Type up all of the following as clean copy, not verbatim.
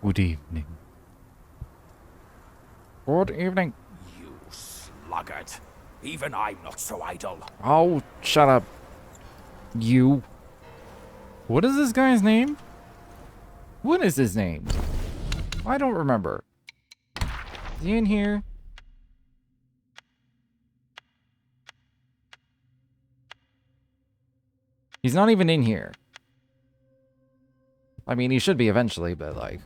Good evening. Good evening. You sluggard. Even I'm not so idle. Oh, shut up. You. What is this guy's name? What is his name? I don't remember. Is he in here? He's not even in here. I mean, he should be eventually, but like...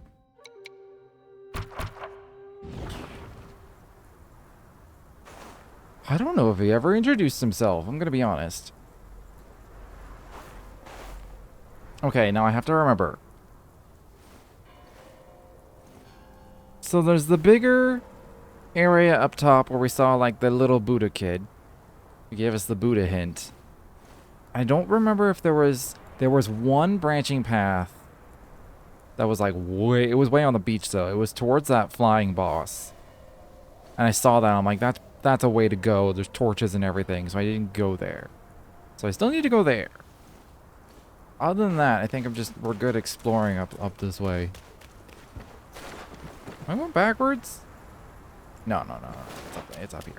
I don't know if he ever introduced himself, I'm gonna be honest. Okay, now I have to remember. So there's the bigger area up top where we saw like the little Buddha kid. He gave us the Buddha hint. I don't remember if there was one branching path that was like it was way on the beach though. It was towards that flying boss. And I saw that, I'm like, that's a way to go. There's torches and everything, so I didn't go there. So I still need to go there. Other than that, I think we're good exploring up this way. Am I going backwards? No. It's up here.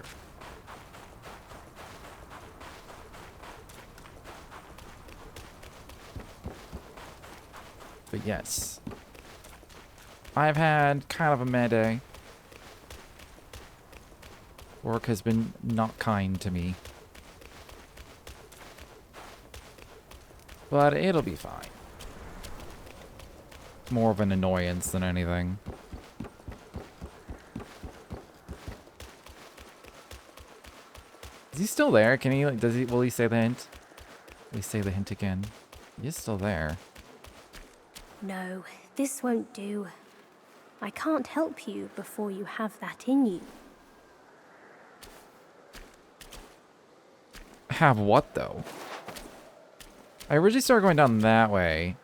But yes. I've had kind of a meh day. Work has been not kind to me. But it'll be fine. More of an annoyance than anything. Is he still there? Can he, like, will he say the hint? Will he say the hint again? He is still there. No, this won't do. I can't help you before you have that in you. Have what, though? I originally started going down that way.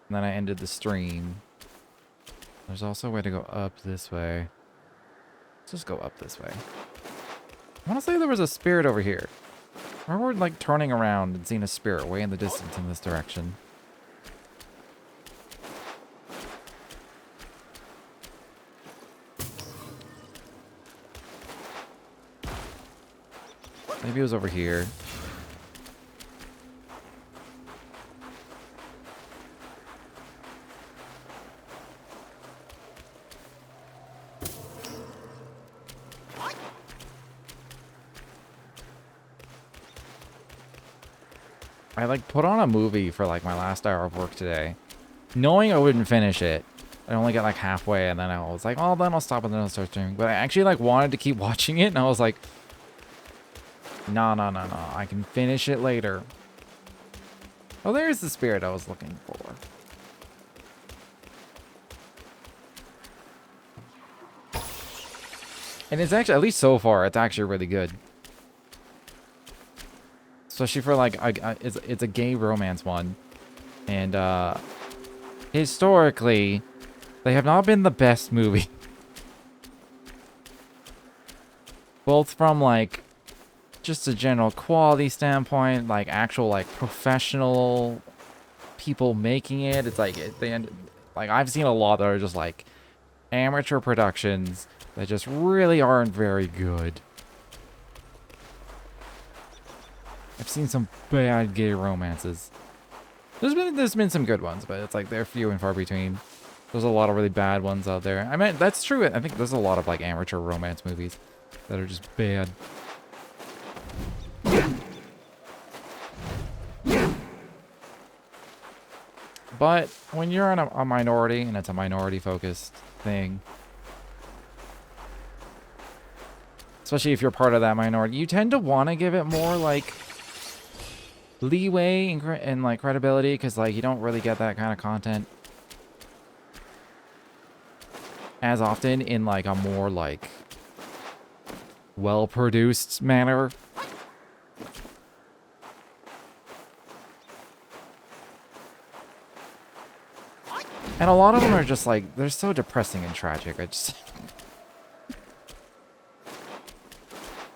And then I ended the stream. There's also a way to go up this way. Let's just go up this way. I want to say there was a spirit over here. I remember, like, turning around and seeing a spirit way in the distance in this direction. Maybe it was over here. I like put on a movie for like my last hour of work today, knowing I wouldn't finish it. I only got like halfway and then I was like, oh, then I'll stop and then I'll start streaming. But I actually like wanted to keep watching it and I was like, no. I can finish it later. Oh, there's the spirit I was looking for. And it's actually, at least so far, it's actually really good. Especially for like, it's a gay romance one. And historically, they have not been the best movie. Both from like, just a general quality standpoint, like actual like professional people making it. It's like, like I've seen a lot that are just like amateur productions that just really aren't very good. I've seen some bad gay romances. There's been some good ones, but it's like they're few and far between. There's a lot of really bad ones out there. I mean, that's true. I think there's a lot of like amateur romance movies that are just bad. But when you're in a minority and it's a minority focused thing, especially if you're part of that minority, you tend to want to give it more like leeway and like credibility, because like you don't really get that kind of content as often in like a more like well-produced manner. And a lot of them are just like, they're so depressing and tragic.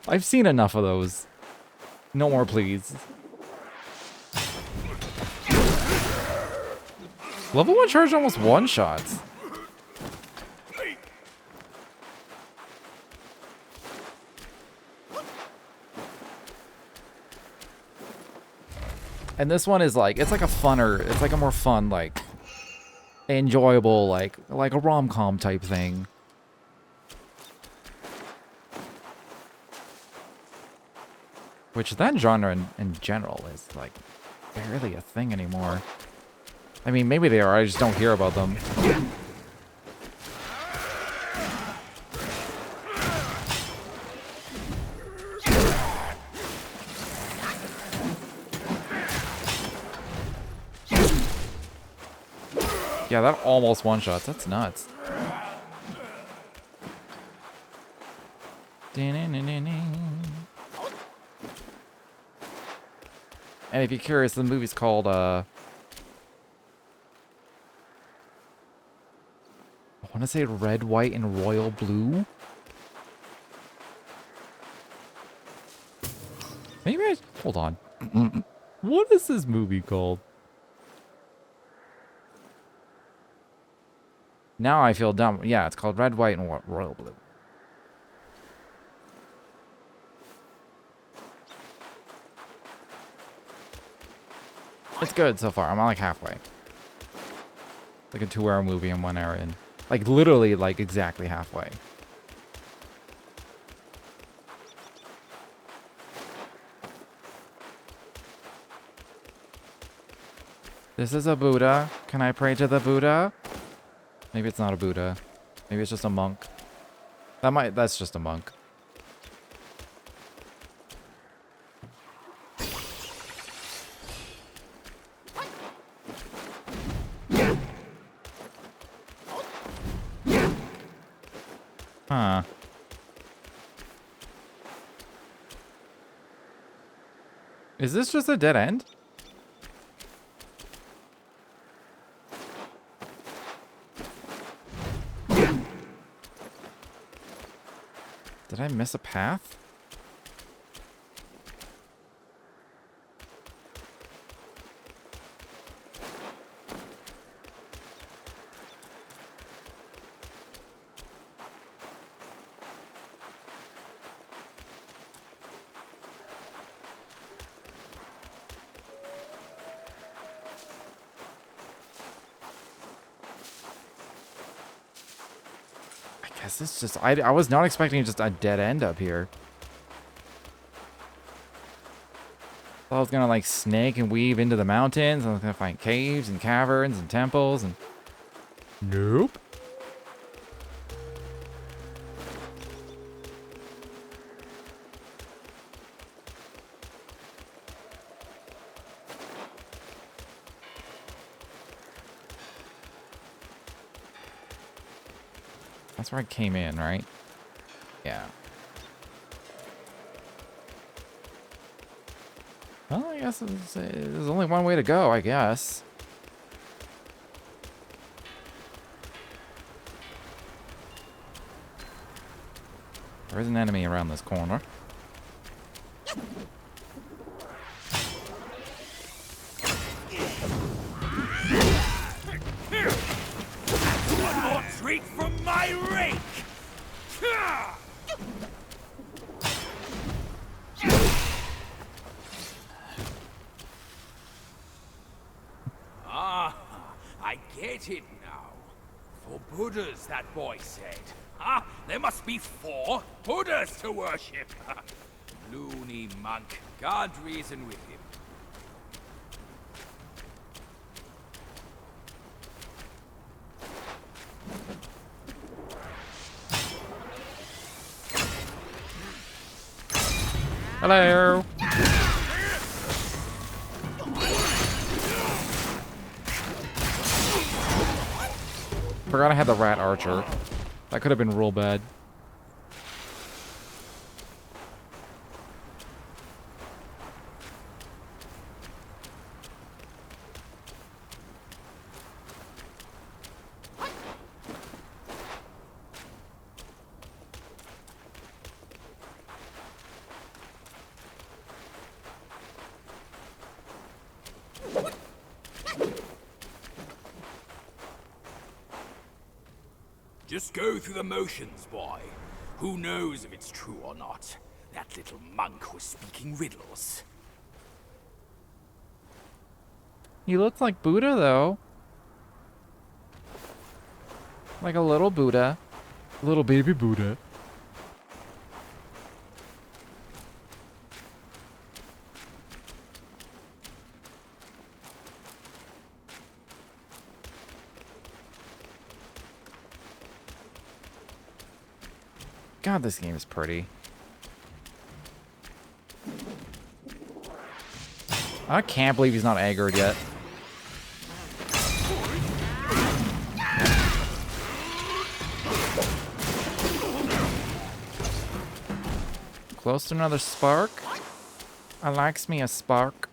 I've seen enough of those. No more, please. Level 1 charge almost one-shots. And this one is like, it's like a funner, it's like a more fun, like, enjoyable, like a rom-com type thing. Which that genre in general is like barely a thing anymore. I mean, maybe they are, I just don't hear about them. Yeah, that almost one-shots. That's nuts. And if you're curious, the movie's called, I want to say Red, White, and Royal Blue? Maybe I... Hold on. What is this movie called? Now I feel dumb. Yeah, it's called Red, White, and Royal Blue. It's good so far. I'm like halfway. Like a 2-hour movie in 1 hour in. Like literally like exactly halfway. This is a Buddha. Can I pray to the Buddha? Maybe it's not a Buddha. Maybe it's just a monk. That's just a monk. Huh. Is this just a dead end? Did I miss a path? I guess it's just... I was not expecting just a dead end up here. I was gonna like snake and weave into the mountains. I was gonna find caves and caverns and temples and... Nope. That's where I came in, right? Yeah. Well, I guess there's only one way to go, I guess. There is an enemy around this corner. One more treat from my rake! Ah, I get it now. 4 Buddhas, that boy said. Ah, there must be 4 Buddhas to worship. Loony monk. Can't reason with him. Hello. Forgot I had the rat archer. That could have been real bad. Just go through the motions, boy. Who knows if it's true or not? That little monk was speaking riddles. He looks like Buddha, though. Like a little Buddha. Little baby Buddha. God, this game is pretty. I can't believe he's not aggroed yet. Close to another spark. I likes me a spark.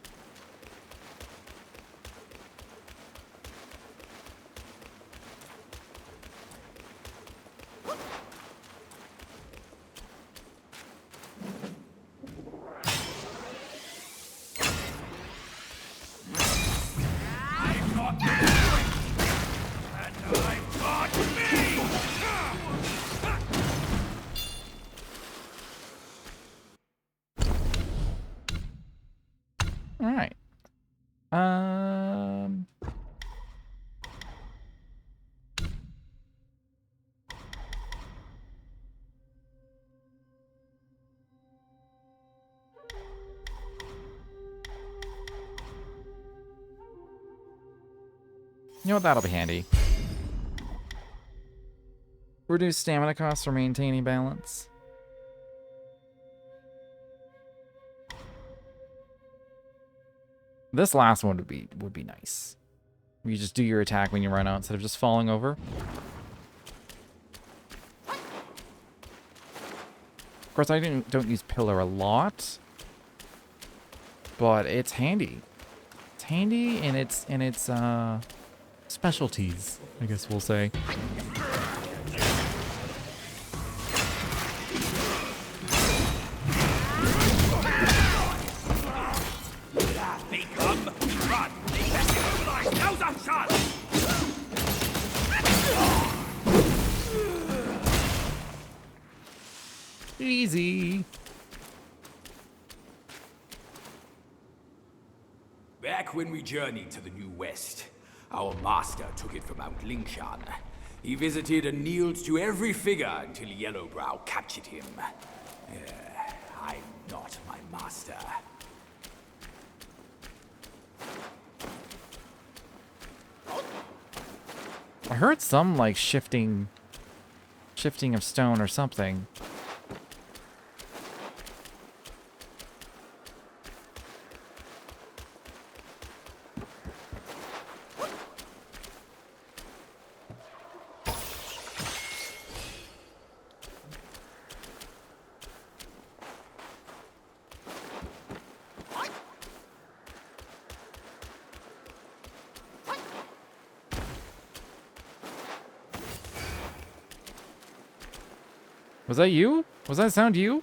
All right. You know what? That'll be handy. Reduce stamina costs for maintaining balance. This last one would be nice. You just do your attack when you run out instead of just falling over. Of course, I don't use pillar a lot, but it's handy. It's handy in its specialties, I guess we'll say. Easy. Back when we journeyed to the New West, our master took it from Mount Lingshan. He visited and kneeled to every figure until Yellowbrow captured him. I'm not my master. I heard some like shifting of stone or something. Was that you? Was that sound you?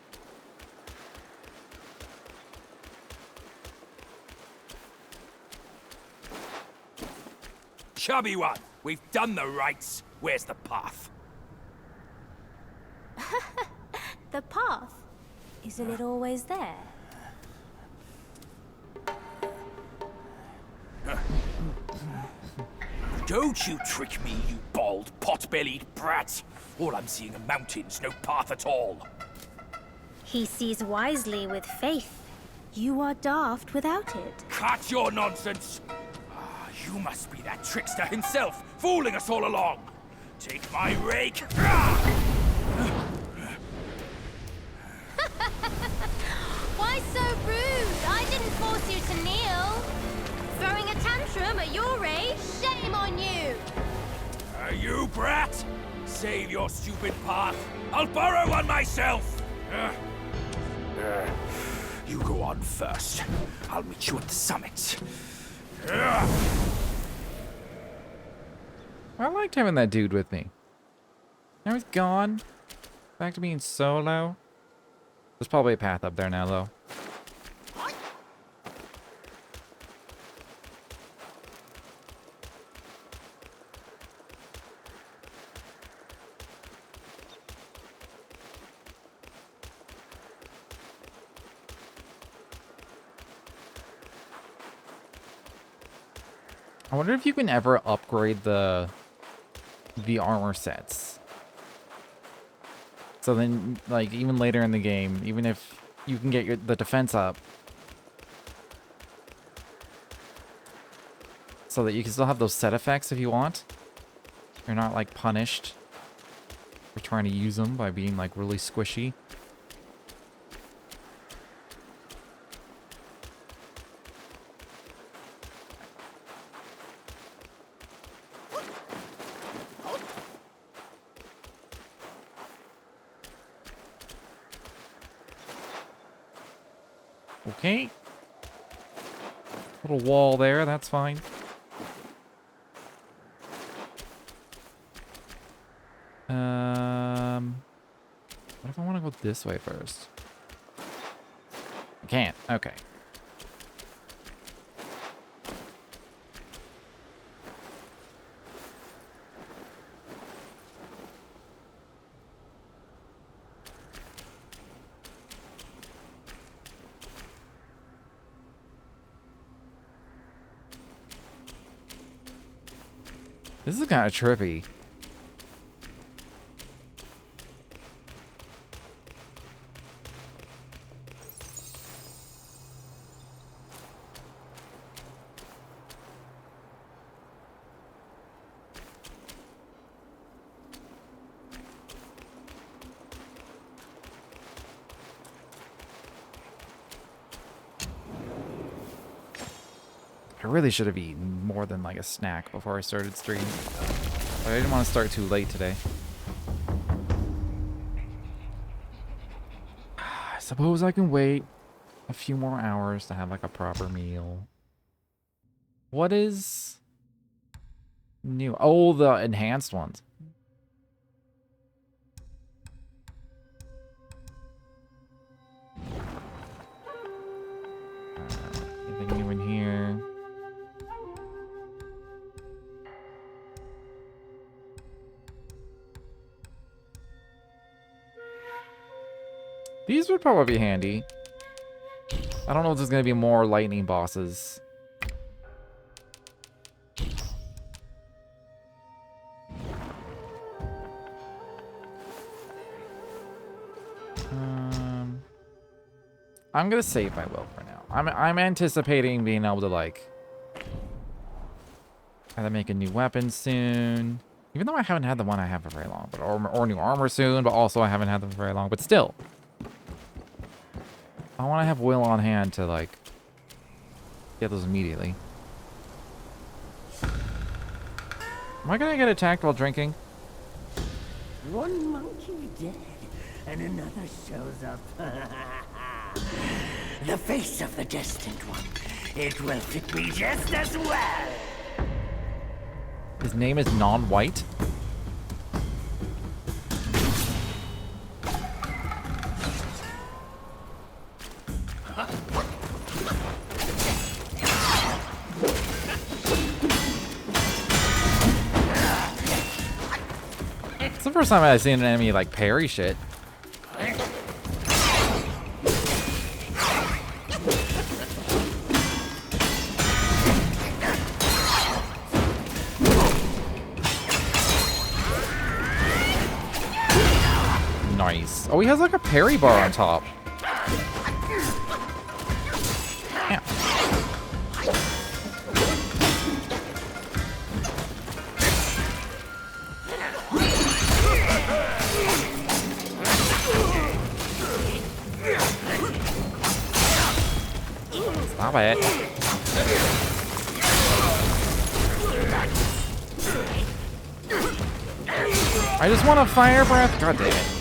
Chubby one, we've done the rites. Where's the path? The path? Isn't it always there? Don't you trick me, you bald, pot-bellied brat. All I'm seeing are mountains, no path at all. He sees wisely with faith. You are daft without it. Cut your nonsense! You must be that trickster himself, fooling us all along. Take my rake. Why so rude? I didn't force you to kneel. Throwing a tantrum at your age? Shame on you! You brat! Save your stupid path. I'll borrow one myself. You go on first. I'll meet you at the summit. I liked having that dude with me. Now he's gone. Back to being solo. There's probably a path up there now, though. I wonder if you can ever upgrade the armor sets. So then, like, even later in the game, even if you can get the defense up, so that you can still have those set effects if you want. You're not, like, punished for trying to use them by being, like, really squishy. Okay. Little wall there, that's fine. What if I want to go this way first? I can't. Okay. This is kind of trippy. I really should have eaten more than like a snack before I started stream. But I didn't want to start too late today. I suppose I can wait a few more hours to have like a proper meal. What is new? Oh, the enhanced ones. Anything new in here? These would probably be handy. I don't know if there's going to be more lightning bosses. I'm going to save my will for now. I'm anticipating being able to, like, either make a new weapon soon. Even though I haven't had the one I have for very long. But or new armor soon, but also I haven't had them for very long. But still. I want to have will on hand to, like, get those immediately. Am I going to get attacked while drinking? One monkey dead, and another shows up. The face of the destined one. It will fit me just as well. His name is non-white? It's the first time I've seen an enemy like parry shit. Nice. Oh, he has like a parry bar on top. Yeah. Stop it. I just want a fire breath. God damn it.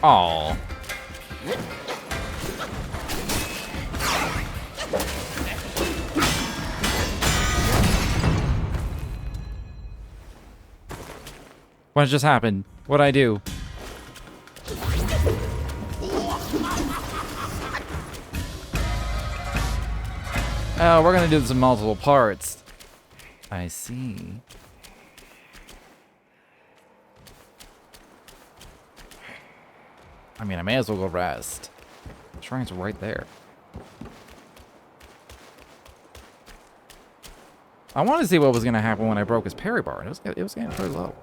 Oh. What just happened? What'd I do? Oh, we're gonna do this in multiple parts. I see. I mean, I may as well go rest. The shrine's right there. I wanted to see what was gonna happen when I broke his parry bar, and it was getting pretty low.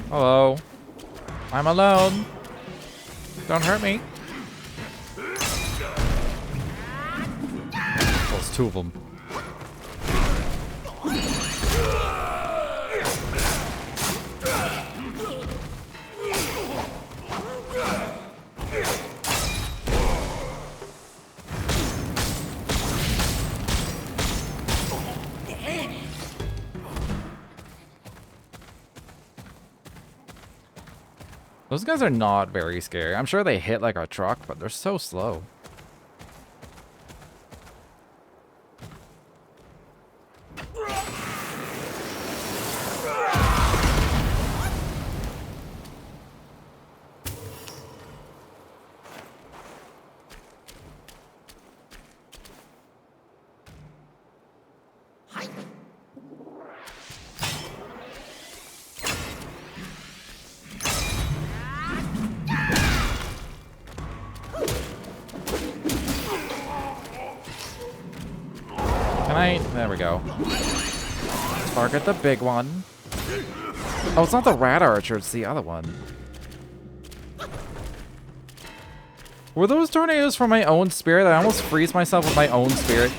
Hello. I'm alone. Don't hurt me. Well, it's two of them. Those guys are not very scary. I'm sure they hit like a truck, but they're so slow. There we go. Target the big one. Oh, it's not the rat archer, it's the other one. Were those tornadoes from my own spirit? I almost freeze myself with my own spirit.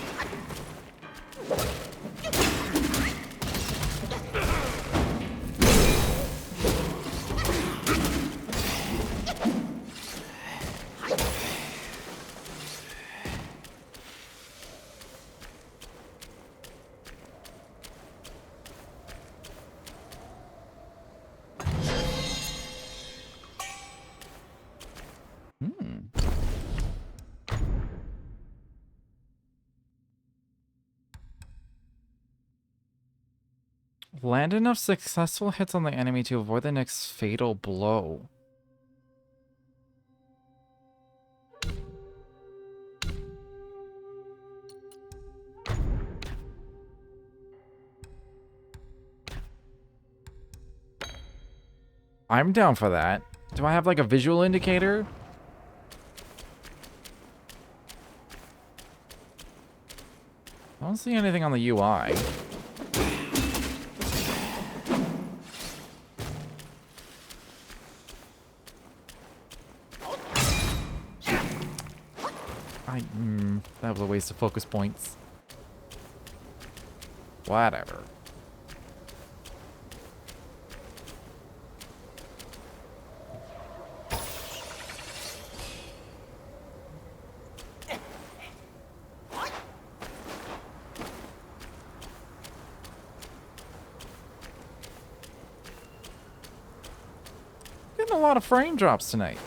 Land enough successful hits on the enemy to avoid the next fatal blow. I'm down for that. Do I have like a visual indicator? I don't see anything on the UI. That was a waste of focus points. Whatever. Getting a lot of frame drops tonight.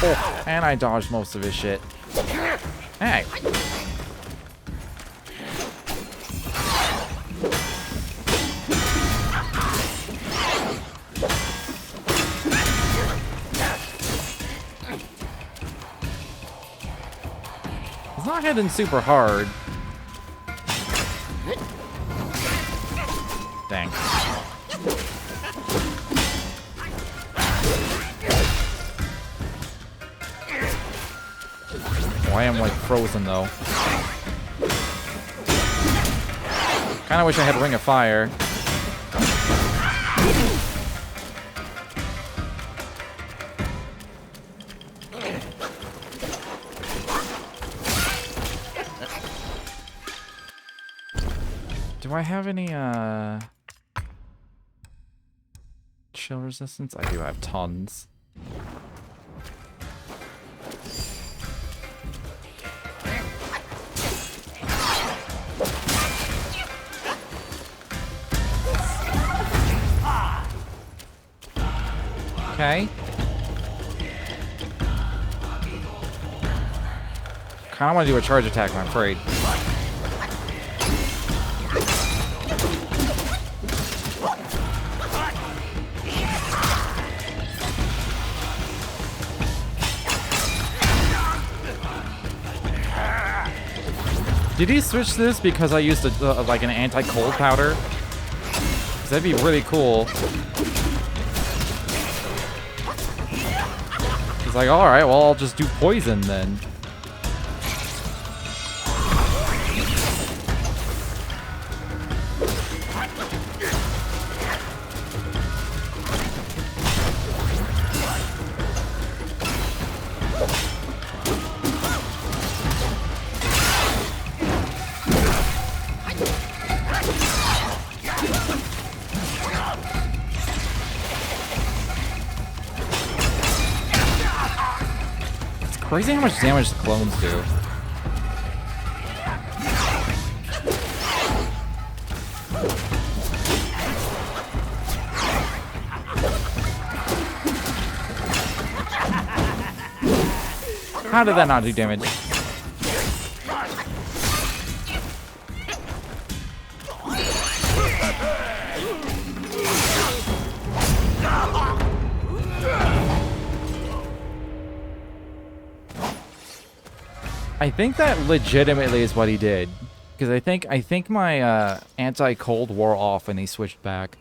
Oh, and I dodged most of his shit. Hey. not hitting super hard. Dang. Oh, I am like frozen though. Kinda wish I had Ring of Fire. Do I have any, chill resistance? I do have tons. Okay. Kinda wanna do a charge attack, I'm afraid. Did he switch this because I used like an anti-cold powder? 'Cause that'd be really cool. He's like, alright, well, I'll just do poison then. Crazy how much damage the clones do. How did that not do damage? I think that legitimately is what he did, because I think my anti-cold wore off and he switched back.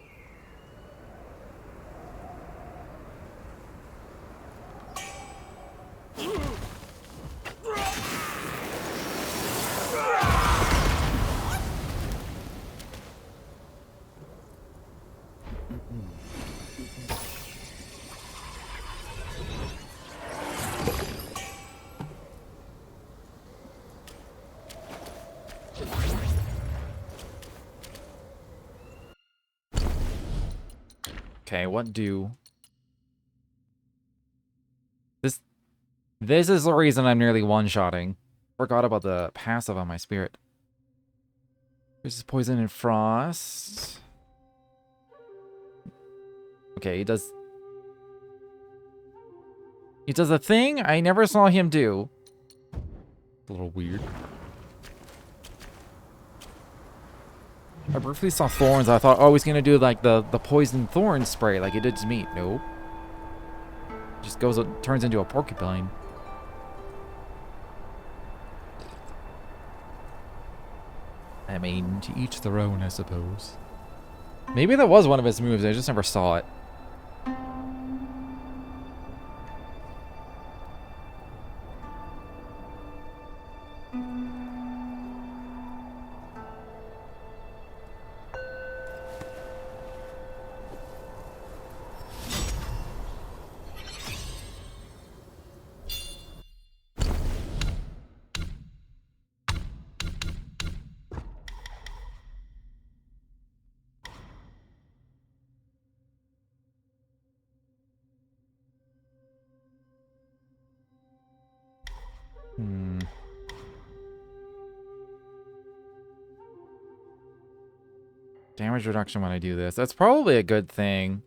Okay, what do... This is the reason I'm nearly one-shotting. Forgot about the passive on my spirit. This is poison and frost. Okay, he does a thing I never saw him do. A little weird. I briefly saw thorns. I thought, oh, he's gonna do like the poison thorn spray like he did to me. Nope. Just turns into a porcupine. I mean, to each their own, I suppose. Maybe that was one of his moves. I just never saw it. Damage reduction when I do this. That's probably a good thing.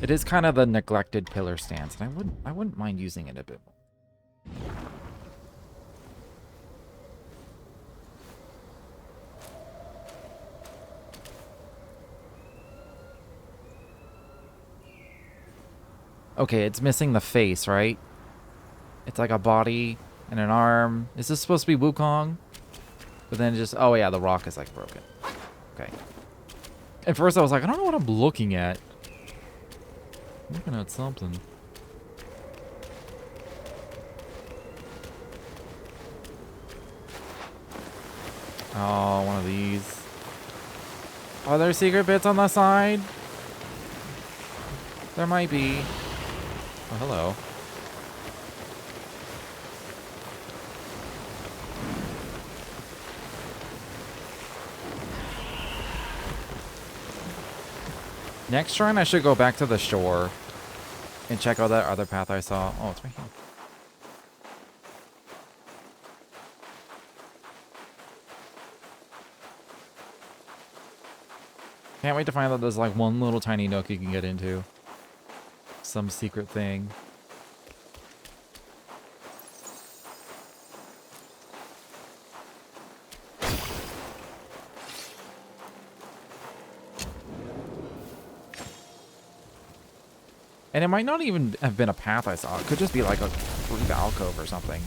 It is kind of the neglected pillar stance, and I wouldn't mind using it a bit more. Okay, it's missing the face, right? It's like a body and an arm. Is this supposed to be Wukong? But then just... Oh, yeah, the rock is, like, broken. Okay. At first, I was like, I don't know what I'm looking at. I'm looking at something. Oh, one of these. Are there secret bits on the side? There might be. Oh, hello. Next shrine, I should go back to the shore and check out that other path I saw. Oh, it's right here. Can't wait to find out there's like one little tiny nook you can get into. Some secret thing. And it might not even have been a path I saw. It could just be like a brief alcove or something.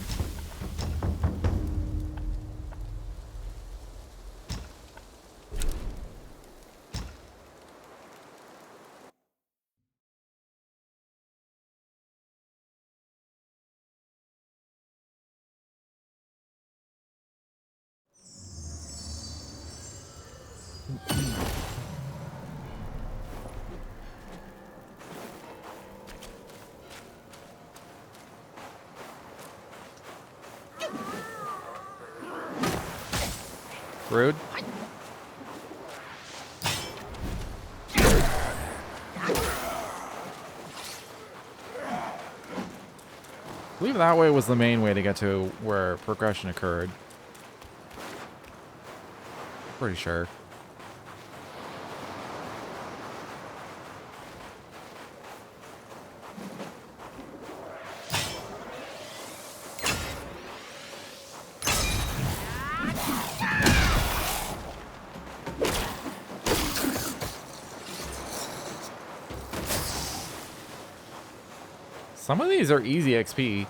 Rude. I believe that way was the main way to get to where progression occurred. Pretty sure. Some of these are easy XP.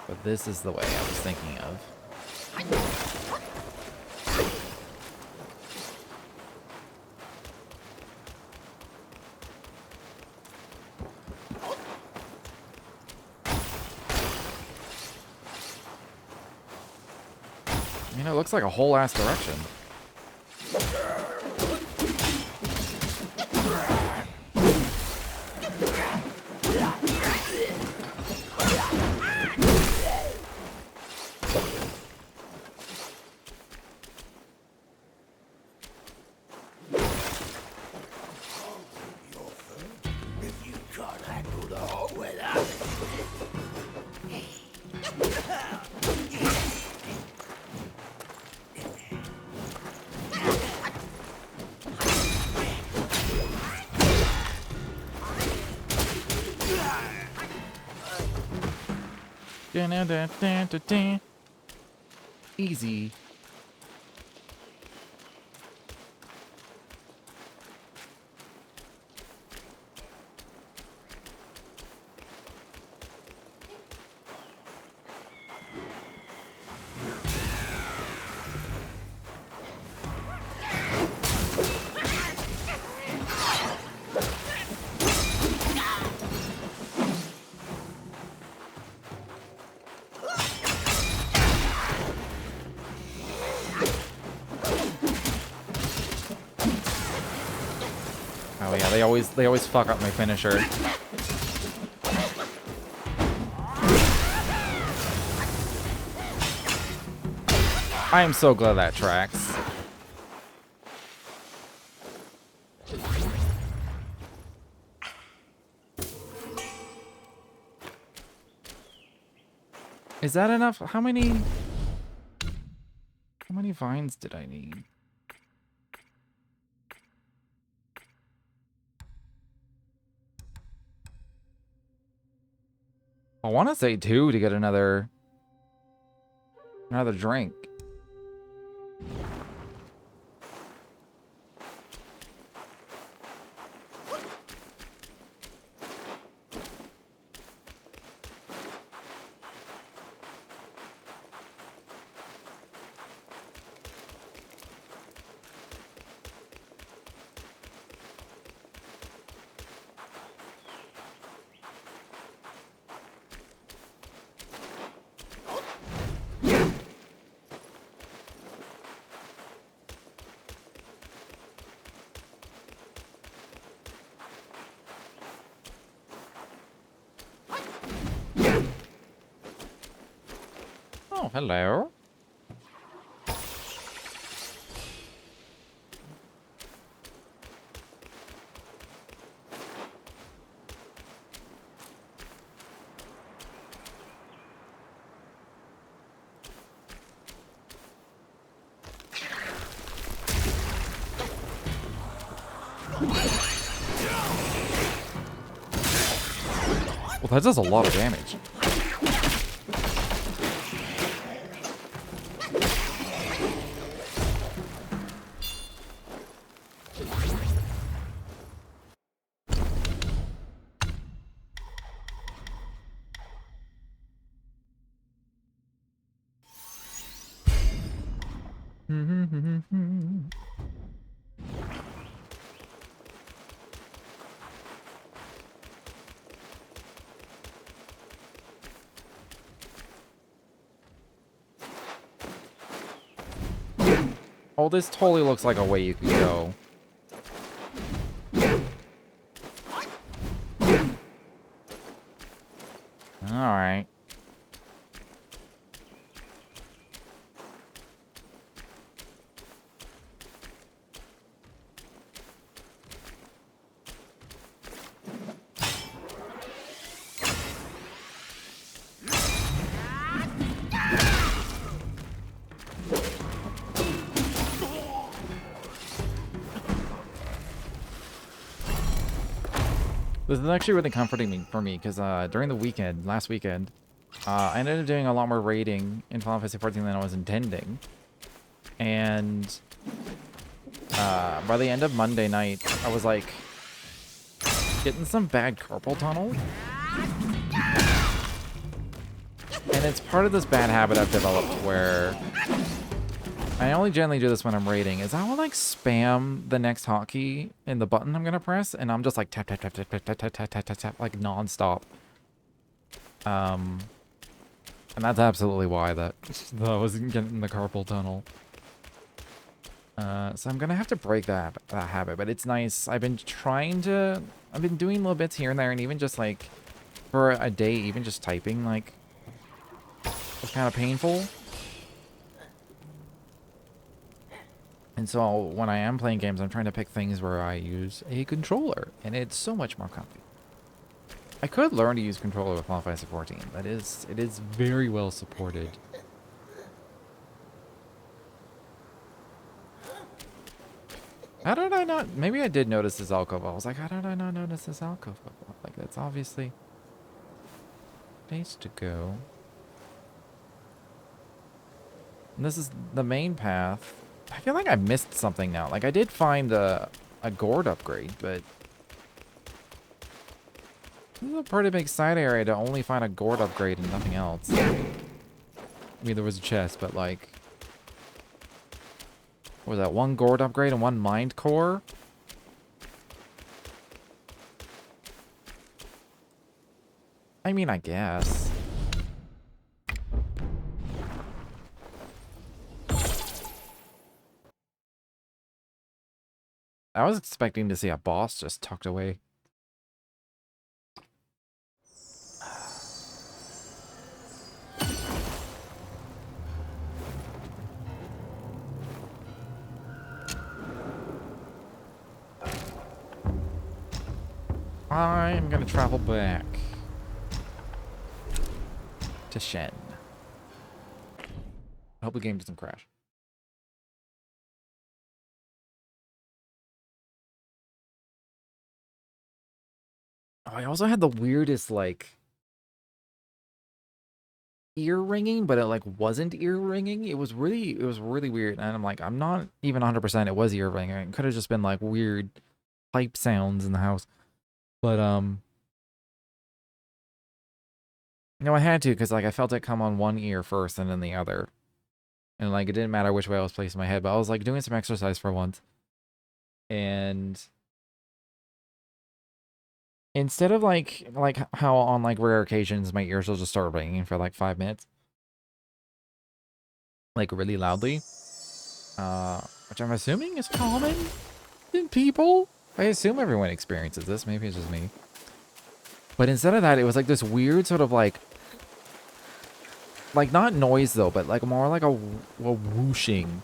But this is the way I was thinking of. I mean, it looks like a whole ass direction. Easy. Oh yeah, they always fuck up my finisher. I am so glad that tracks. Is that enough? How many vines did I need? I want to say 2 to get another drink. Oh, hello. Well, that does a lot of damage. Oh, this totally looks like a way you could go. Alright. This is actually really comforting for me because during the weekend, last weekend, I ended up doing a lot more raiding in Final Fantasy 14 than I was intending. And by the end of Monday night, I was like getting some bad carpal tunnel. And it's part of this bad habit I've developed where I only generally do this when I'm raiding, is I will like spam the next hotkey in the button I'm gonna press, and I'm just like tap tap tap tap tap tap tap tap tap tap tap like non-stop. And that's absolutely why that I was getting the carpal tunnel. So I'm gonna have to break that habit, but it's nice. I've been doing little bits here and there, and even just like for a day, even just typing like was kind of painful. And so when I am playing games, I'm trying to pick things where I use a controller, and it's so much more comfy. I could learn to use controller with Final Fantasy 14. It is very well supported. How did I not? Maybe I did notice this alcove. I was like, how did I not notice this alcove? Like, that's obviously place to go. And this is the main path. I feel like I missed something now. Like, I did find a gourd upgrade, but this is a pretty big side area to only find a gourd upgrade and nothing else. I mean, there was a chest, but like, what was that? 1 gourd upgrade and 1 mind core? I mean, I guess. I was expecting to see a boss just tucked away. I'm gonna travel back to Shen. I hope the game doesn't crash. Oh, I also had the weirdest, like, ear ringing, but it like wasn't ear ringing. It was really weird. And I'm like, I'm not even 100% it was ear ringing. It could have just been like weird pipe sounds in the house. But no, I had to because like I felt it come on one ear first and then the other. And like it didn't matter which way I was placing my head, but I was like doing some exercise for once. And instead of like how on like rare occasions my ears will just start ringing for like 5 minutes. Like really loudly. Which I'm assuming is common in people. I assume everyone experiences this. Maybe it's just me. But instead of that, it was like this weird sort of like not noise though, but like more like a whooshing.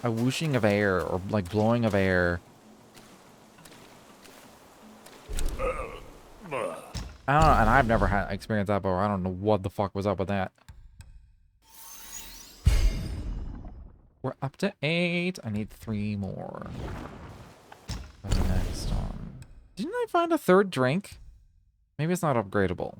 A whooshing of air or like blowing of air. I don't know, and I've never had experienced that before. I don't know what the fuck was up with that. We're up to 8. I need 3 more. For the next one. Didn't I find a third drink? Maybe it's not upgradable.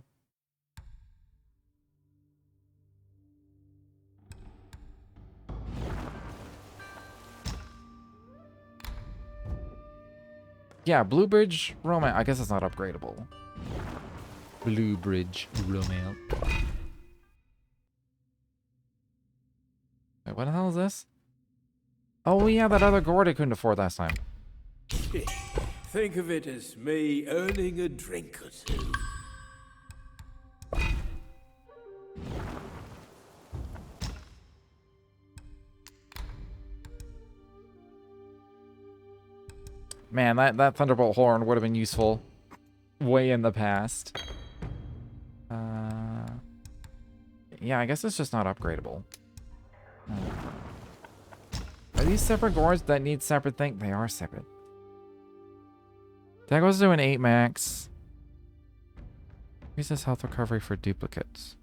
Yeah, Blue Bridge Romance. I guess it's not upgradable. Blue Bridge Romance. Wait, what the hell is this? Oh yeah, that other gourd I couldn't afford last time. Think of it as me earning a drink or two. Man, that Thunderbolt horn would have been useful way in the past. Yeah, I guess it's just not upgradable. Are these separate gourds that need separate things? They are separate. That goes to an 8 max. Increases health recovery for duplicates.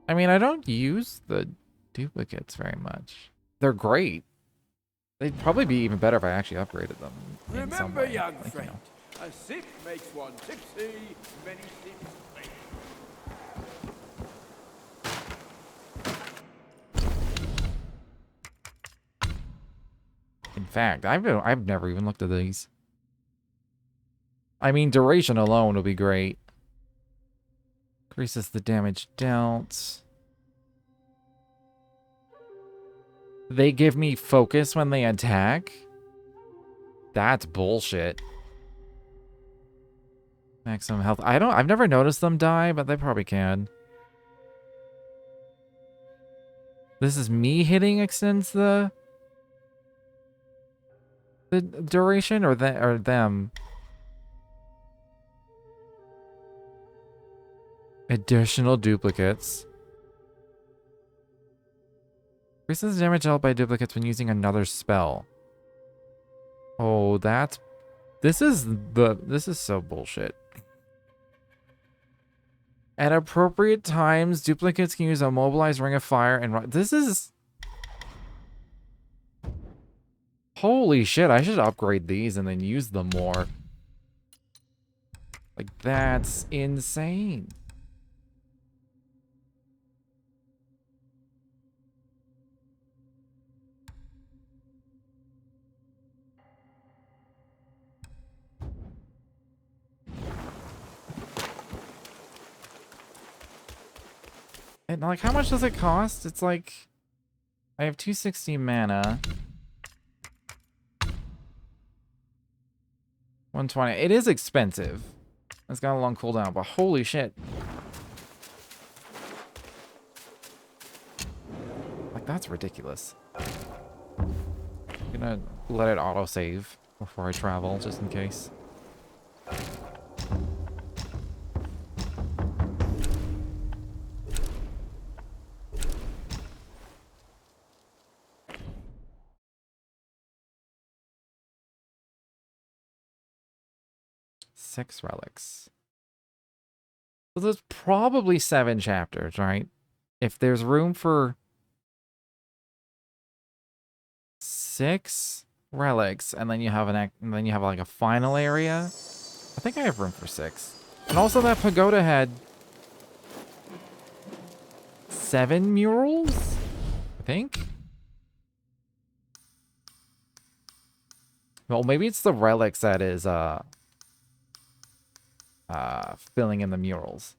I mean, I don't use the duplicates very much. They're great. They'd probably be even better if I actually upgraded them. In some Remember, way. young Like, friend, you know. a sip makes one tipsy, many sips make. In fact, I've never even looked at these. I mean, duration alone will be great. Increases the damage dealt. They give me focus when they attack? That's bullshit. Maximum health. I've never noticed them die, but they probably can. This is me hitting extends the duration or them. Additional duplicates. Increases damage dealt by duplicates when using another spell. Oh, this is so bullshit. At appropriate times, duplicates can use a mobilized ring of fire and this is holy shit, I should upgrade these and then use them more. Like, that's insane. And like, how much does it cost? It's like, I have 260 mana. 120. It is expensive. It's got a long cooldown, but holy shit. Like, that's ridiculous. I'm gonna let it autosave before I travel, just in case. Six relics. So there's probably 7 chapters, right? If there's room for 6 relics, and then you have like a final area. I think I have room for 6. And also that pagoda head. 7 murals, I think. Well, maybe it's the relics that is filling in the murals.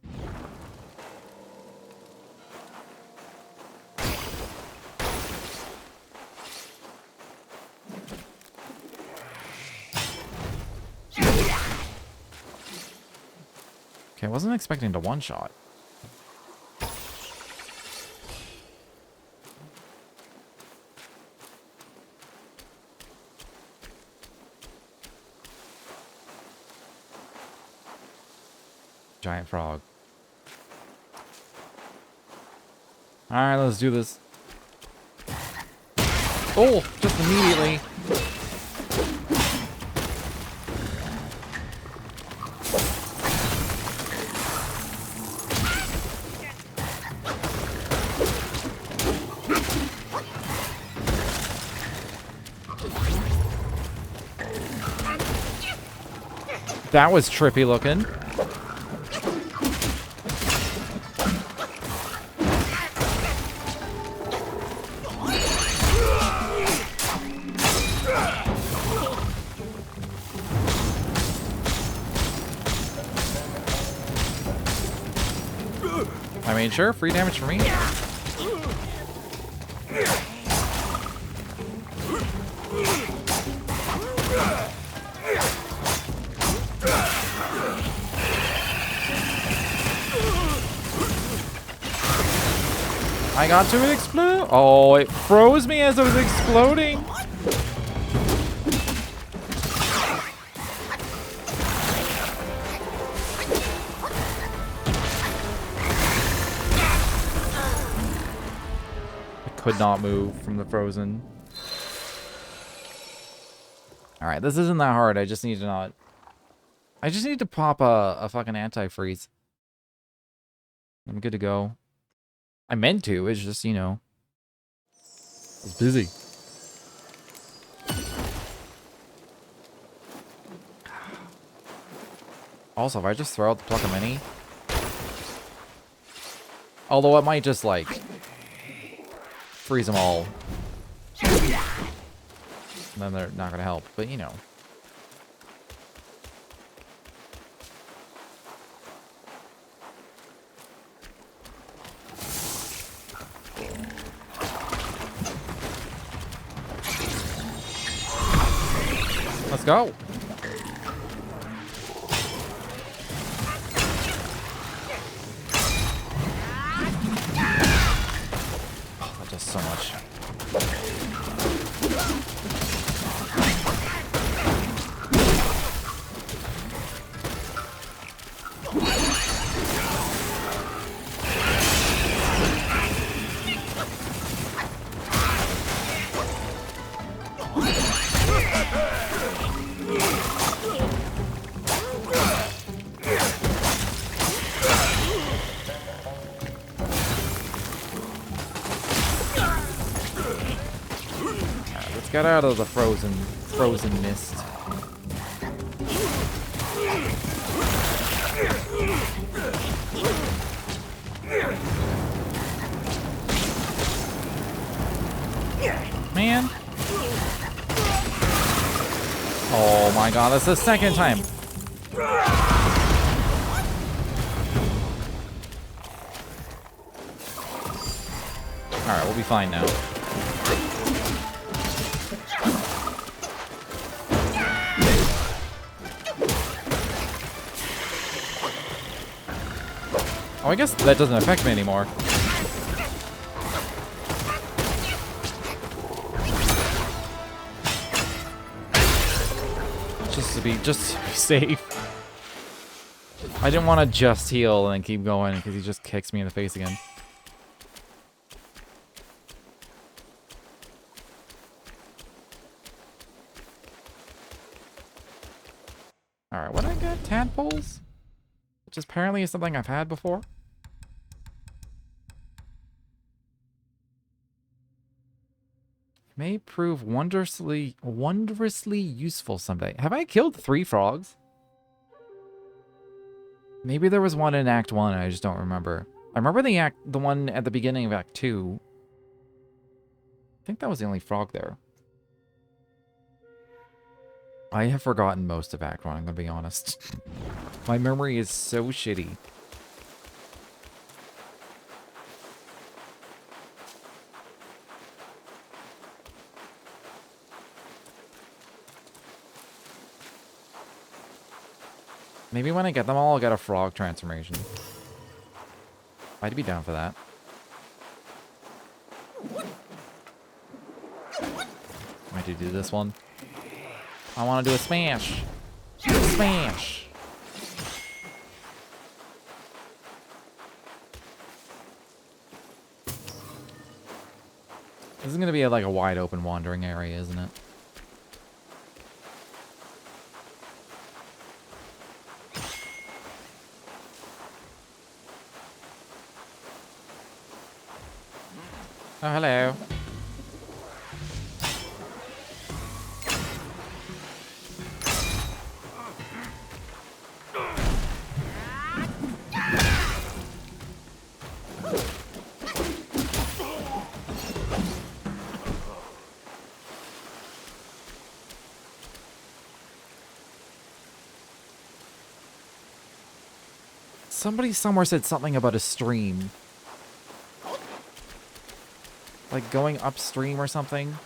Okay, I wasn't expecting to one-shot. Giant frog. Alright, let's do this. Oh, just immediately. That was trippy looking. I mean, sure, free damage for me. I got to explode. Oh, it froze me as it was exploding. Could not move from the frozen. Alright, this isn't that hard. I just need to not... I just need to pop a fucking antifreeze. I'm good to go. I meant to. It's just, you know... I was busy. Also, if I just throw out the pluck of mini... Although it might just, like... freeze them all. Then they're not gonna help, but you know. Let's go. Oh, that does so much. Get out of the frozen mist. Man. Oh my god, that's the second time. Alright, we'll be fine now. Oh, I guess that doesn't affect me anymore. Just to be safe. I didn't want to just heal and then keep going because he just kicks me in the face again. Alright, what did I get? Tadpoles? Which apparently is something I've had before. May prove wondrously useful someday. Have I killed 3 frogs? Maybe there was one in Act 1, I just don't remember. I remember the one at the beginning of Act 2. I think that was the only frog there. I have forgotten most of Act 1, I'm gonna be honest. My memory is so shitty. Maybe when I get them all, I'll get a frog transformation. I'd be down for that. Might do this one. I want to do a smash. Smash. This is going to be like a wide open wandering area, isn't it? Oh, hello. Somebody somewhere said something about a stream. Like going upstream or something.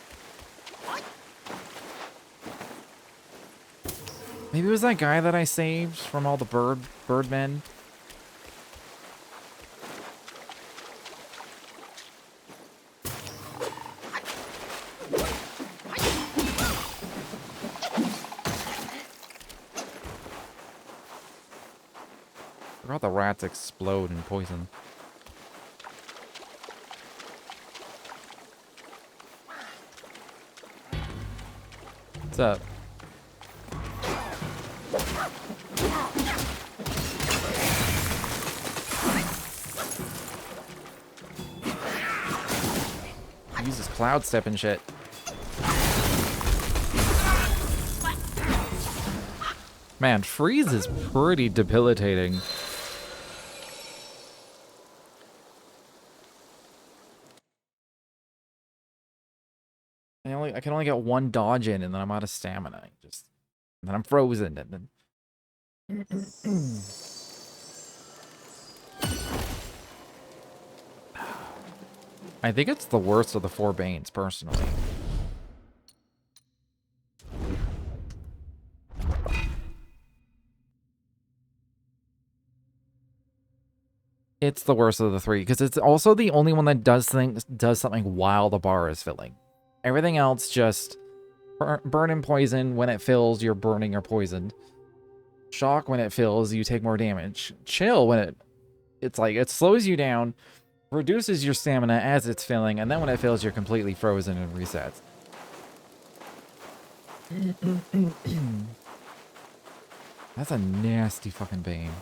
Maybe it was that guy that I saved from all the birdmen. I forgot the rats explode in poison. What's up? He uses cloud step and shit. Man, freeze is pretty debilitating. I can only get one dodge in, and then I'm out of stamina. And then I'm frozen, and then. I think it's the worst of the 4 Banes, personally. It's the worst of the 3, because it's also the only one that does something while the bar is filling. Everything else just burn and poison. When it fills, you're burning or poisoned. Shock when it fills, you take more damage. Chill when it's like it slows you down, reduces your stamina as it's filling, and then when it fills, you're completely frozen and resets. That's a nasty fucking Bane.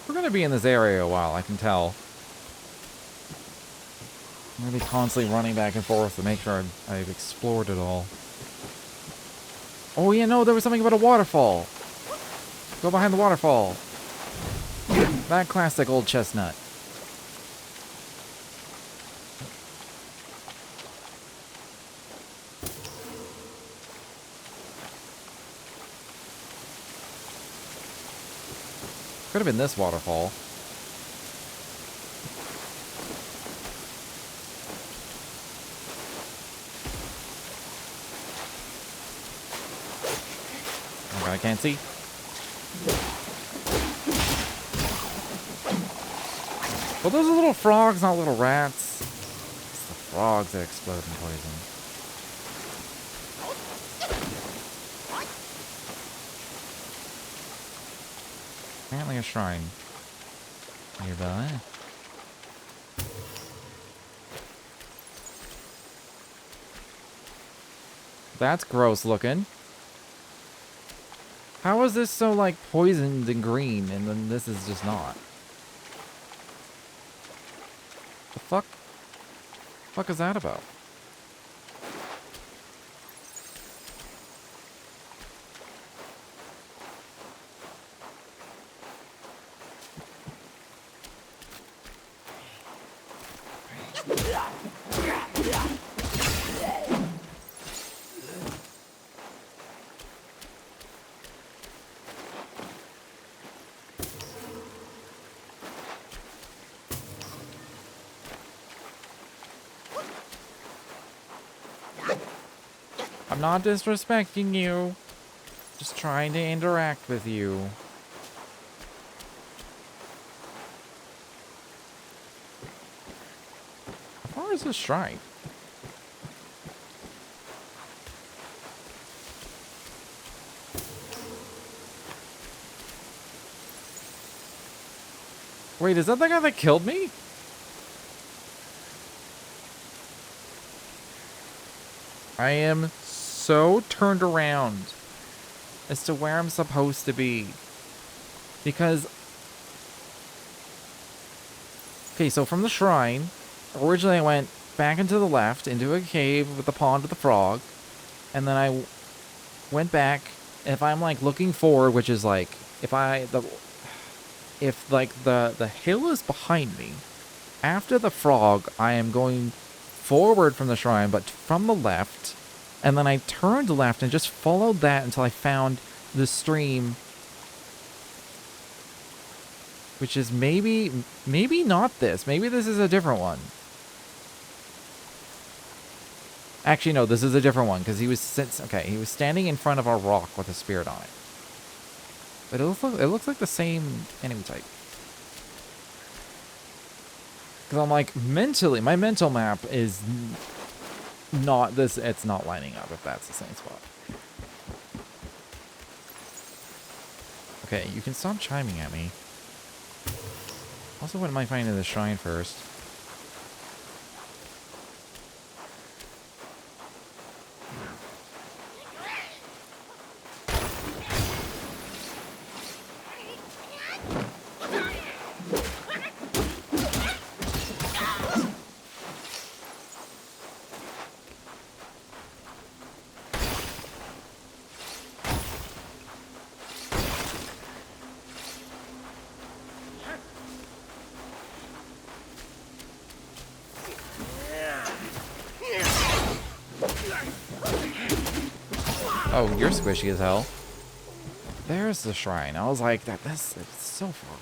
We're gonna be in this area a while, I can tell. I'm gonna be constantly running back and forth to make sure I've explored it all. Oh yeah, no, there was something about a waterfall. Go behind the waterfall. That classic old chestnut. Could have been this waterfall. Oh god, I can't see. Well, those are little frogs, not little rats. It's the frogs that explode in poison. Apparently a shrine nearby. That's gross looking. How is this so, like, poisoned and green, and then this is just not? The fuck? Fuck is that about? I'm not disrespecting you. Just trying to interact with you. How far is this shrine? Wait, is that the guy that killed me? I am so turned around as to where I'm supposed to be. Because... Okay, so from the shrine, originally I went back into the left, into a cave with the pond with the frog. And then I went back, and if I'm, like, looking forward, which is, like, if the hill is behind me, after the frog, I am going forward from the shrine, but from the left, and then I turned left and just followed that until I found the stream, which is maybe not this. Maybe this is a different one. Actually, no, this is a different one, because he was standing in front of our rock with a spirit on it. But it looks like the same enemy type. Because I'm like, mentally, my mental map is not this, it's not lining up if that's the same spot. Okay, you can stop chiming at me. Also wouldn't mind finding the shrine first. Oh, you're squishy as hell. There's the shrine. I was like, that's it's so far.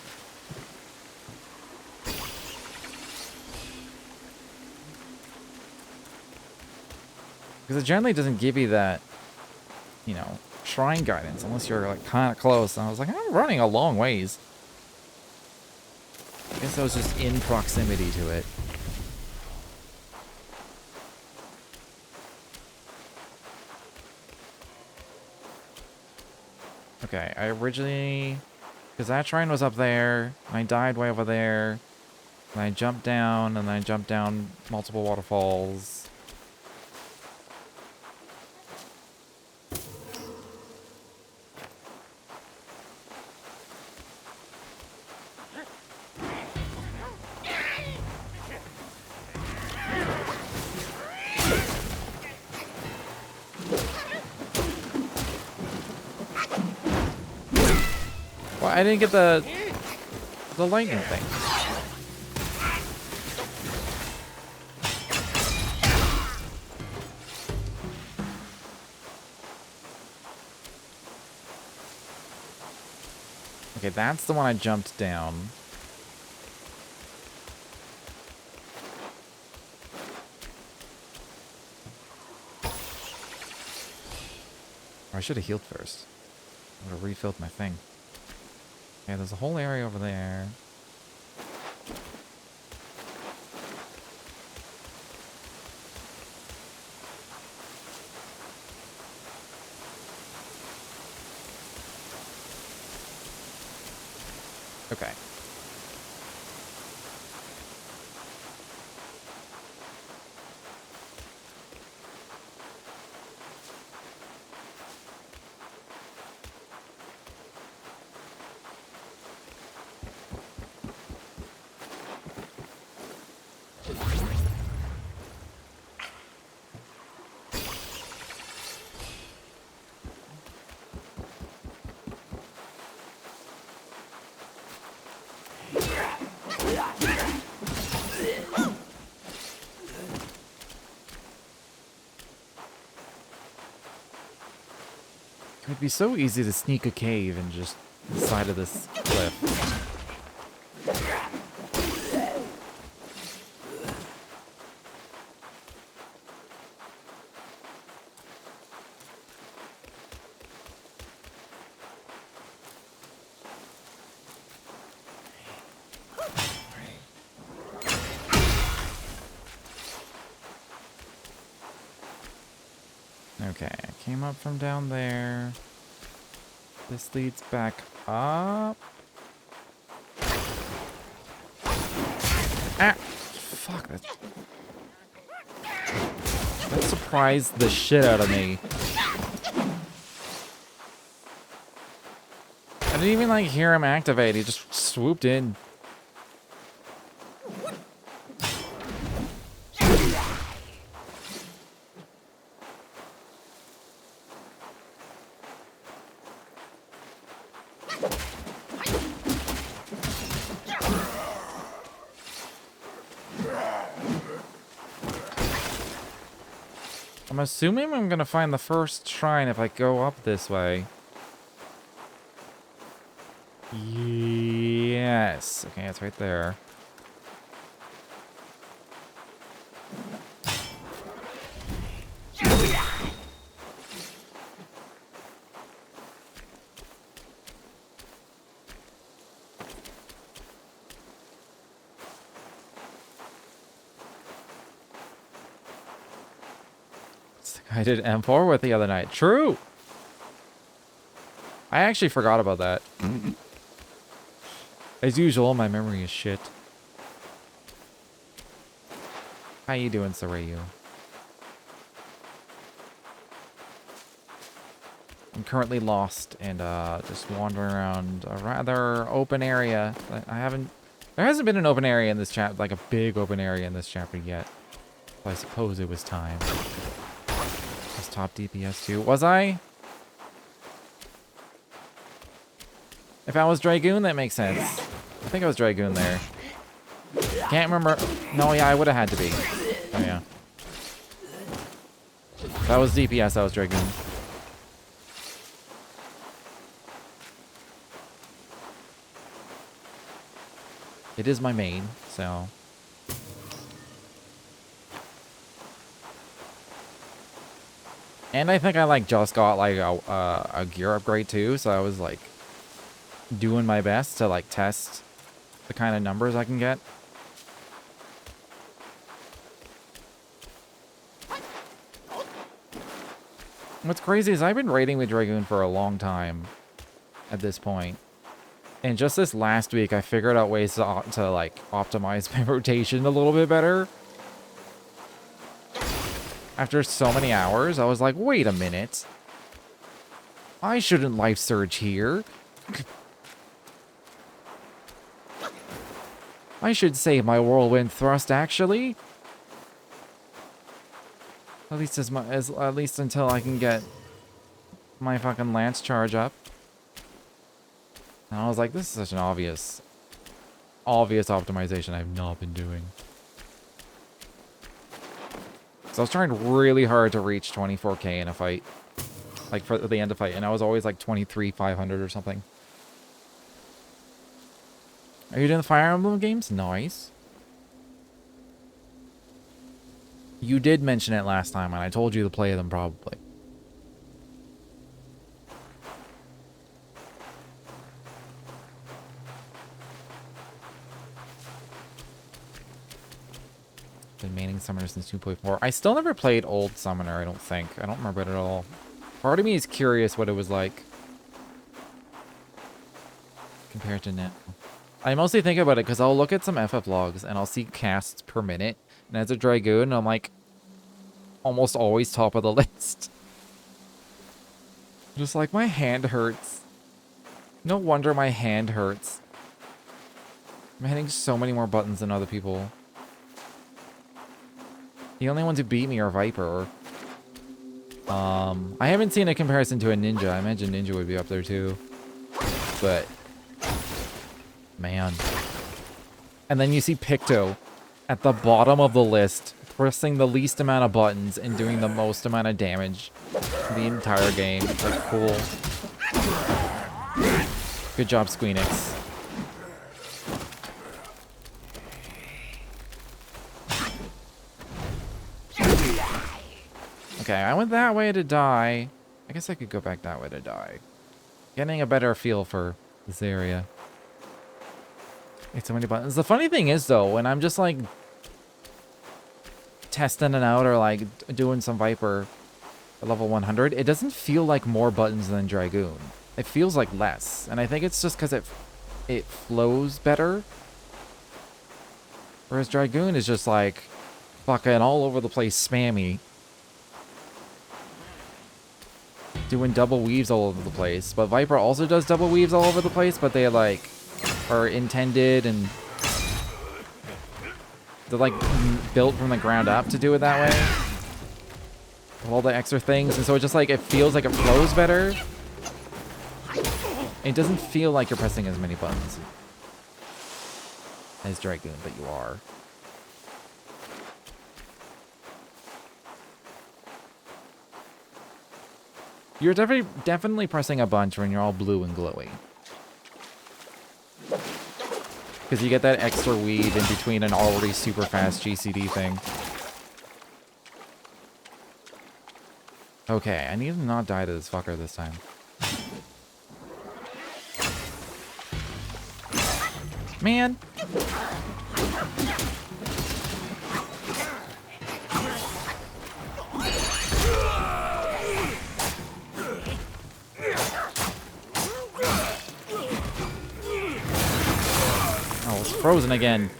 Because it generally doesn't give you that, you know, shrine guidance unless you're like kind of close. And I was like, I'm running a long ways. I guess I was just in proximity to it. Okay, I originally... Because that shrine was up there, and I died way over there, and I jumped down, and then I jumped down multiple waterfalls. Well, I didn't get the lightning thing. Okay, that's the one I jumped down. Or I should have healed first. I would have refilled my thing. Okay, there's a whole area over there. Okay. It'd be so easy to sneak a cave and just the side of this cliff. Okay, I came up from down there. This leads back up. Ah! Fuck, that surprised the shit out of me. I didn't even, like, hear him activate. He just swooped in. I'm assuming I'm gonna find the first shrine if I go up this way. Yes. Okay, it's right there. I did M4 with the other night. True. I actually forgot about that. As usual, my memory is shit. How you doing, Sarayu? I'm currently lost and just wandering around a rather open area. There hasn't been an open area in this chapter, like a big open area in this chapter yet. So I suppose it was time. Was top DPS too? Was I? If I was Dragoon, that makes sense. I think I was Dragoon there. Can't remember. No, yeah, I would have had to be. Oh, yeah. If I was DPS, I was Dragoon. It is my main, so... And I think I, like, just got, like, a gear upgrade, too, so I was, like, doing my best to, like, test the kind of numbers I can get. What's crazy is I've been raiding with Dragoon for a long time at this point. And just this last week, I figured out ways to like, optimize my rotation a little bit better. After so many hours, I was like, wait a minute. I shouldn't life surge here. I should save my whirlwind thrust, actually. At least until I can get my fucking lance charge up. And I was like, this is such an obvious optimization I've not been doing. So I was trying really hard to reach 24k in a fight. Like, for the end of fight. And I was always like 23,500 or something. Are you doing the Fire Emblem games? Nice. You did mention it last time, and I told you to play them probably. Been maining Summoner since 2.4. I still never played Old Summoner, I don't think. I don't remember it at all. Part of me is curious what it was like compared to now. I mostly think about it because I'll look at some FF logs and I'll see casts per minute. And as a Dragoon, I'm like almost always top of the list. Just like my hand hurts. No wonder my hand hurts. I'm hitting so many more buttons than other people. The only ones who beat me are Viper. I haven't seen a comparison to a Ninja. I imagine Ninja would be up there too. But, man. And then you see Picto at the bottom of the list pressing the least amount of buttons and doing the most amount of damage the entire game. It's like, cool. Good job, Squeenix. Okay, I went that way to die. I guess I could go back that way to die. Getting a better feel for this area. It's so many buttons. The funny thing is, though, when I'm just, like, testing it out or, like, doing some Viper at level 100, it doesn't feel like more buttons than Dragoon. It feels like less. And I think it's just because it flows better. Whereas Dragoon is just, like, fucking all over the place spammy. Doing double weaves all over the place. But Viper also does double weaves all over the place, but they, like, are intended and they're, like, built from the ground up to do it that way. With all the extra things. And so it just, like, it feels like it flows better. It doesn't feel like you're pressing as many buttons as Dragoon, but you are. You're definitely pressing a bunch when you're all blue and glowy. Because you get that extra weave in between an already super fast GCD thing. Okay, I need to not die to this fucker this time. Man! Oh, it's frozen again.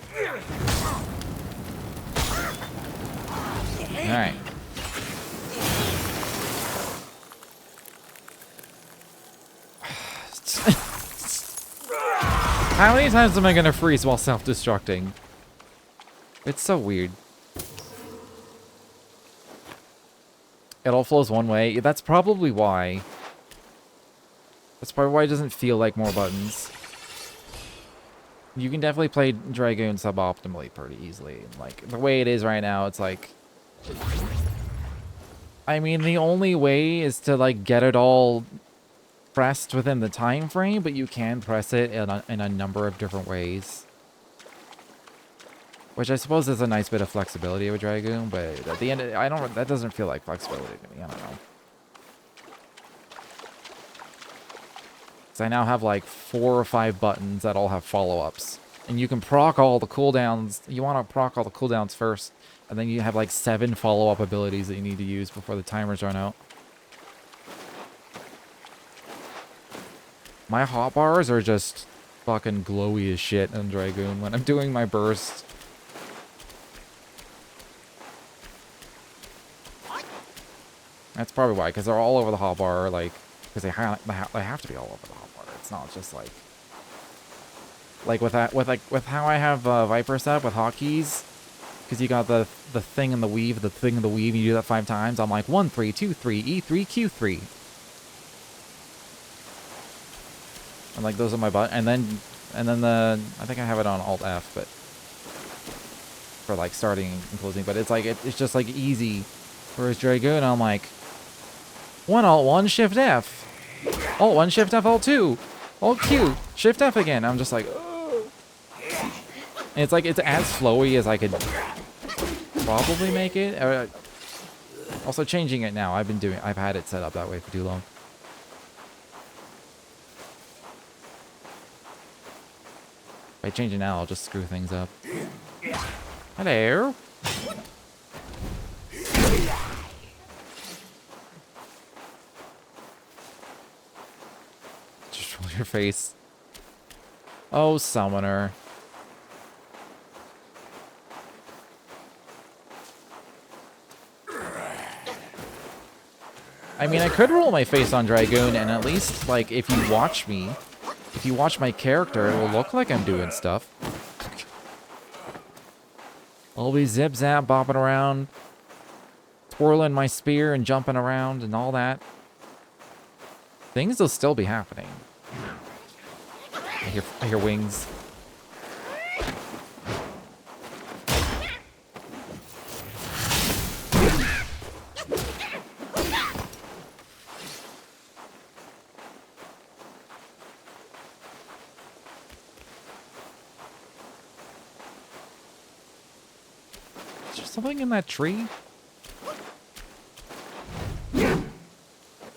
Alright. How many times am I gonna freeze while self-destructing? It's so weird. It all flows one way. That's probably why. That's probably why it doesn't feel like more buttons. You can definitely play Dragoon suboptimally pretty easily. Like, the way it is right now, it's like... I mean, the only way is to, like, get it all pressed within the time frame, but you can press it in a number of different ways. Which I suppose is a nice bit of flexibility with Dragoon, but at the end, that doesn't feel like flexibility to me. I don't know. I now have like 4 or 5 buttons that all have follow-ups. And you can proc all the cooldowns. You want to proc all the cooldowns first. And then you have like 7 follow-up abilities that you need to use before the timers run out. My hotbars are just fucking glowy as shit in Dragoon when I'm doing my burst. That's probably why, because they're all over the hotbar, like, because they have to be all over the hotbar. It's not just like with how I have Viper set up with hotkeys, because you got the thing and the weave, you do that 5 times. I'm like 1 3 2 3 E3 Q3, and like those are my and then I think I have it on Alt F, but for like starting and closing. But it's like it's just like easy. Whereas Dragoon, I'm like 1 Alt 1 Shift F. Alt 1, Shift F, Alt 2. Alt Q, Shift F again. I'm just like, oh. And it's like, it's as flowy as I could probably make it. Also changing it now. I've had it set up that way for too long. If I change it now, I'll just screw things up. Hello. Your face. Oh, summoner. I mean, I could roll my face on Dragoon, and at least, like, if you watch my character, it will look like I'm doing stuff. I'll be zip-zap bopping around, twirling my spear and jumping around and all that. Things will still be happening. I hear wings. something in that tree?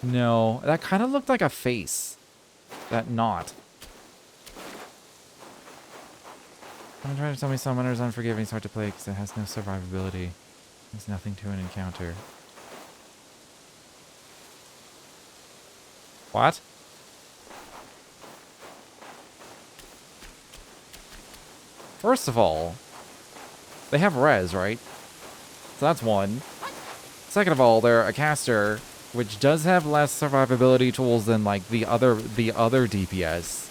No, that kind of looked like a face. That knot. I'm trying to tell me Summoner's unforgiving. It's hard to play because it has no survivability. There's nothing to an encounter. What? First of all, they have res, right? So that's one. Second of all, they're a caster, which does have less survivability tools than like the other DPS.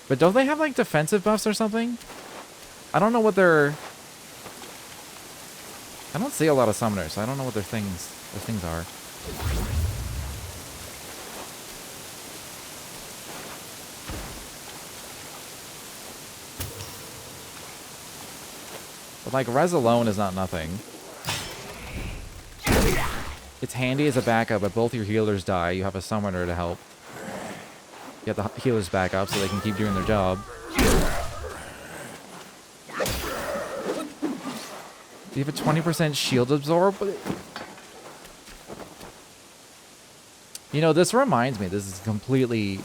But don't they have like defensive buffs or something? I don't know what their... I don't see a lot of summoners, so I don't know what their things are. But like res alone is not nothing. It's handy as a backup, but both your healers die. You have a summoner to help. Get the healers back up so they can keep doing their job. Do you have a 20% shield absorb? You know, this reminds me, this is completely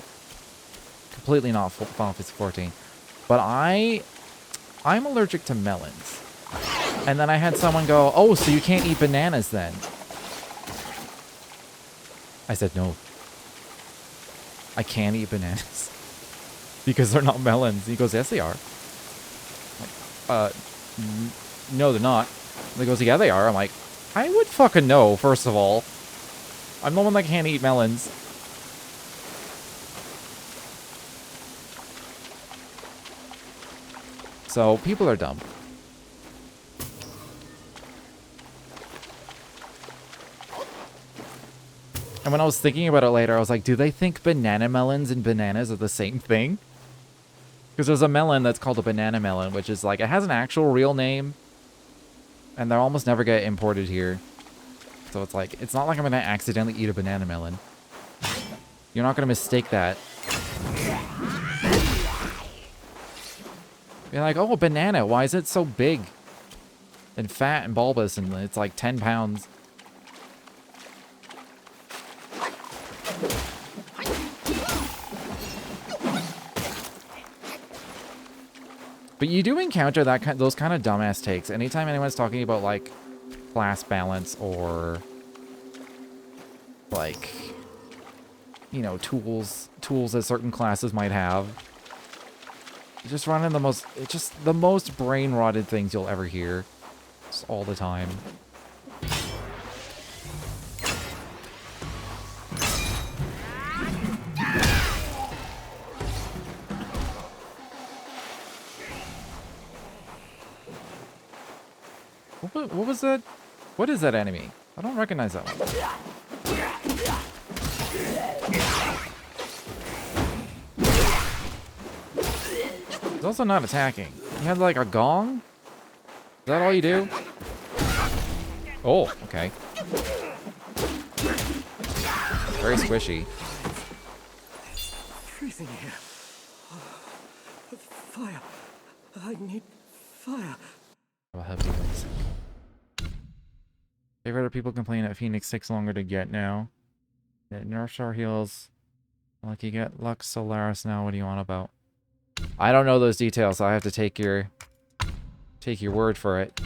not Final Fantasy 14. But I'm allergic to melons. And then I had someone go, oh, so you can't eat bananas then? I said, no. I can't eat bananas. Because they're not melons. He goes, yes, they are. Like, no, they're not. He goes, yeah, they are. I'm like, I would fucking know, first of all. I'm the one that can't eat melons. So, people are dumb. And when I was thinking about it later, I was like, do they think banana melons and bananas are the same thing? Because there's a melon that's called a banana melon, which is like, it has an actual real name. And they almost never get imported here. So it's like, it's not like I'm going to accidentally eat a banana melon. You're not going to mistake that. You're like, oh, a banana, why is it so big? And fat and bulbous, and it's like 10 pounds. But you do encounter those kind of dumbass takes anytime anyone's talking about like class balance or like, you know, tools that certain classes might have. You just run in the most brain rotted things you'll ever hear, just all the time. What was that? What is that enemy? I don't recognize that one. He's also not attacking. You have like a gong? Is that all you do? Oh, okay. Very squishy. Freezing here. Fire. I need fire. I'll have you guys. Favorite people complain that Phoenix takes longer to get now. It nerfs our heals. Like you get Lux Solaris now. What do you want about? I don't know those details, so I have to take your word for it.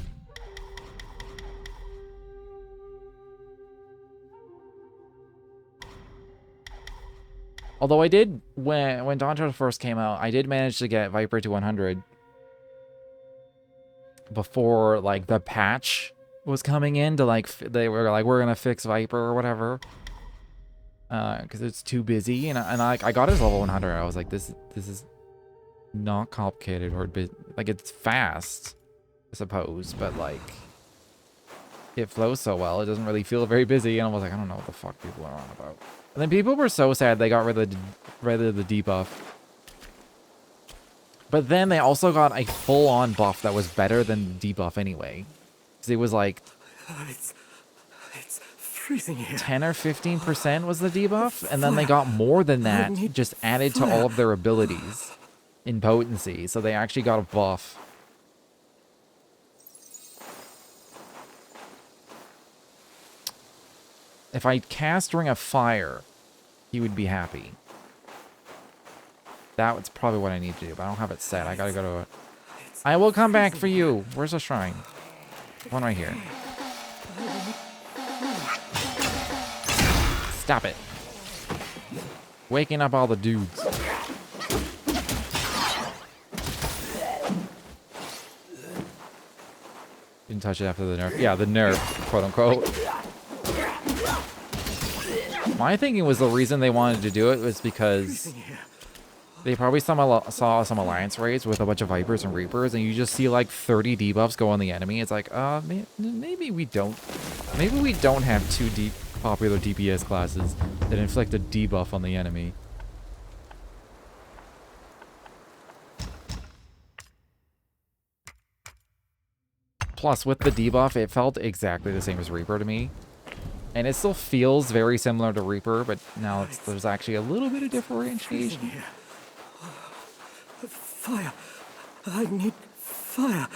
Although I did, when Dawn first came out, I did manage to get Viper to 100 before like the patch was coming in to like they were like, we're gonna fix Viper or whatever, because it's too busy, and I got his level 100. I was like, this is not complicated or like it's fast, I suppose, but like it flows so well, it doesn't really feel very busy. And I was like, I don't know what the fuck people are on about. And then people were so sad they got rid of the debuff. But then they also got a full-on buff that was better than the debuff anyway. Because it was like... It's freezing here. 10 or 15% was the debuff. And then they got more than that just added to all of their abilities in potency. So they actually got a buff If I cast Ring of Fire, he would be happy. That's probably what I need to do, but I don't have it set. I gotta go to it. I will come back for you. Where's the shrine? One right here. Stop it. Waking up all the dudes. Didn't touch it after the nerf. Yeah, the nerf, quote unquote. My thinking was the reason they wanted to do it was because they probably saw some alliance raids with a bunch of Vipers and Reapers, and you just see like 30 debuffs go on the enemy. It's like, maybe we don't have two popular DPS classes that inflict a debuff on the enemy. Plus, with the debuff, it felt exactly the same as Reaper to me. And it still feels very similar to Reaper, but now there's actually a little bit of differentiation. Fire. I need fire.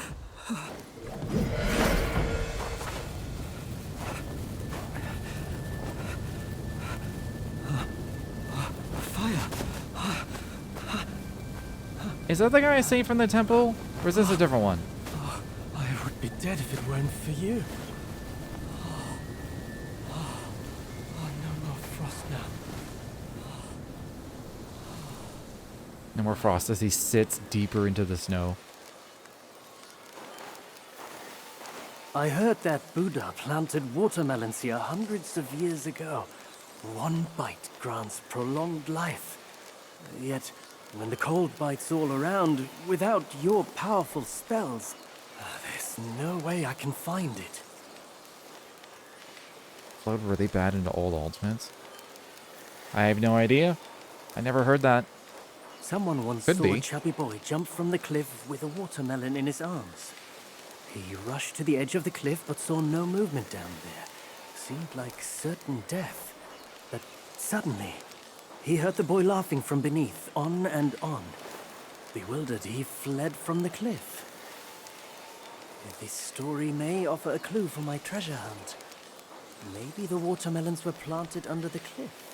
Fire. Is that the guy I saved from the temple? Or is this a different one? I would be dead if it weren't for you. No more frost now. No more frost as he sits deeper into the snow. I heard that Buddha planted watermelons here hundreds of years ago. One bite grants prolonged life. Yet, when the cold bites all around, without your powerful spells, there's no way I can find it. Flowed really bad into old ultimates? I have no idea. I never heard that. Someone once Could saw be. a chubby boy jump from the cliff with a watermelon in his arms. He rushed to the edge of the cliff but saw no movement down there. Seemed like certain death. But suddenly, he heard the boy laughing from beneath, on and on. Bewildered, he fled from the cliff. This story may offer a clue for my treasure hunt. Maybe the watermelons were planted under the cliff.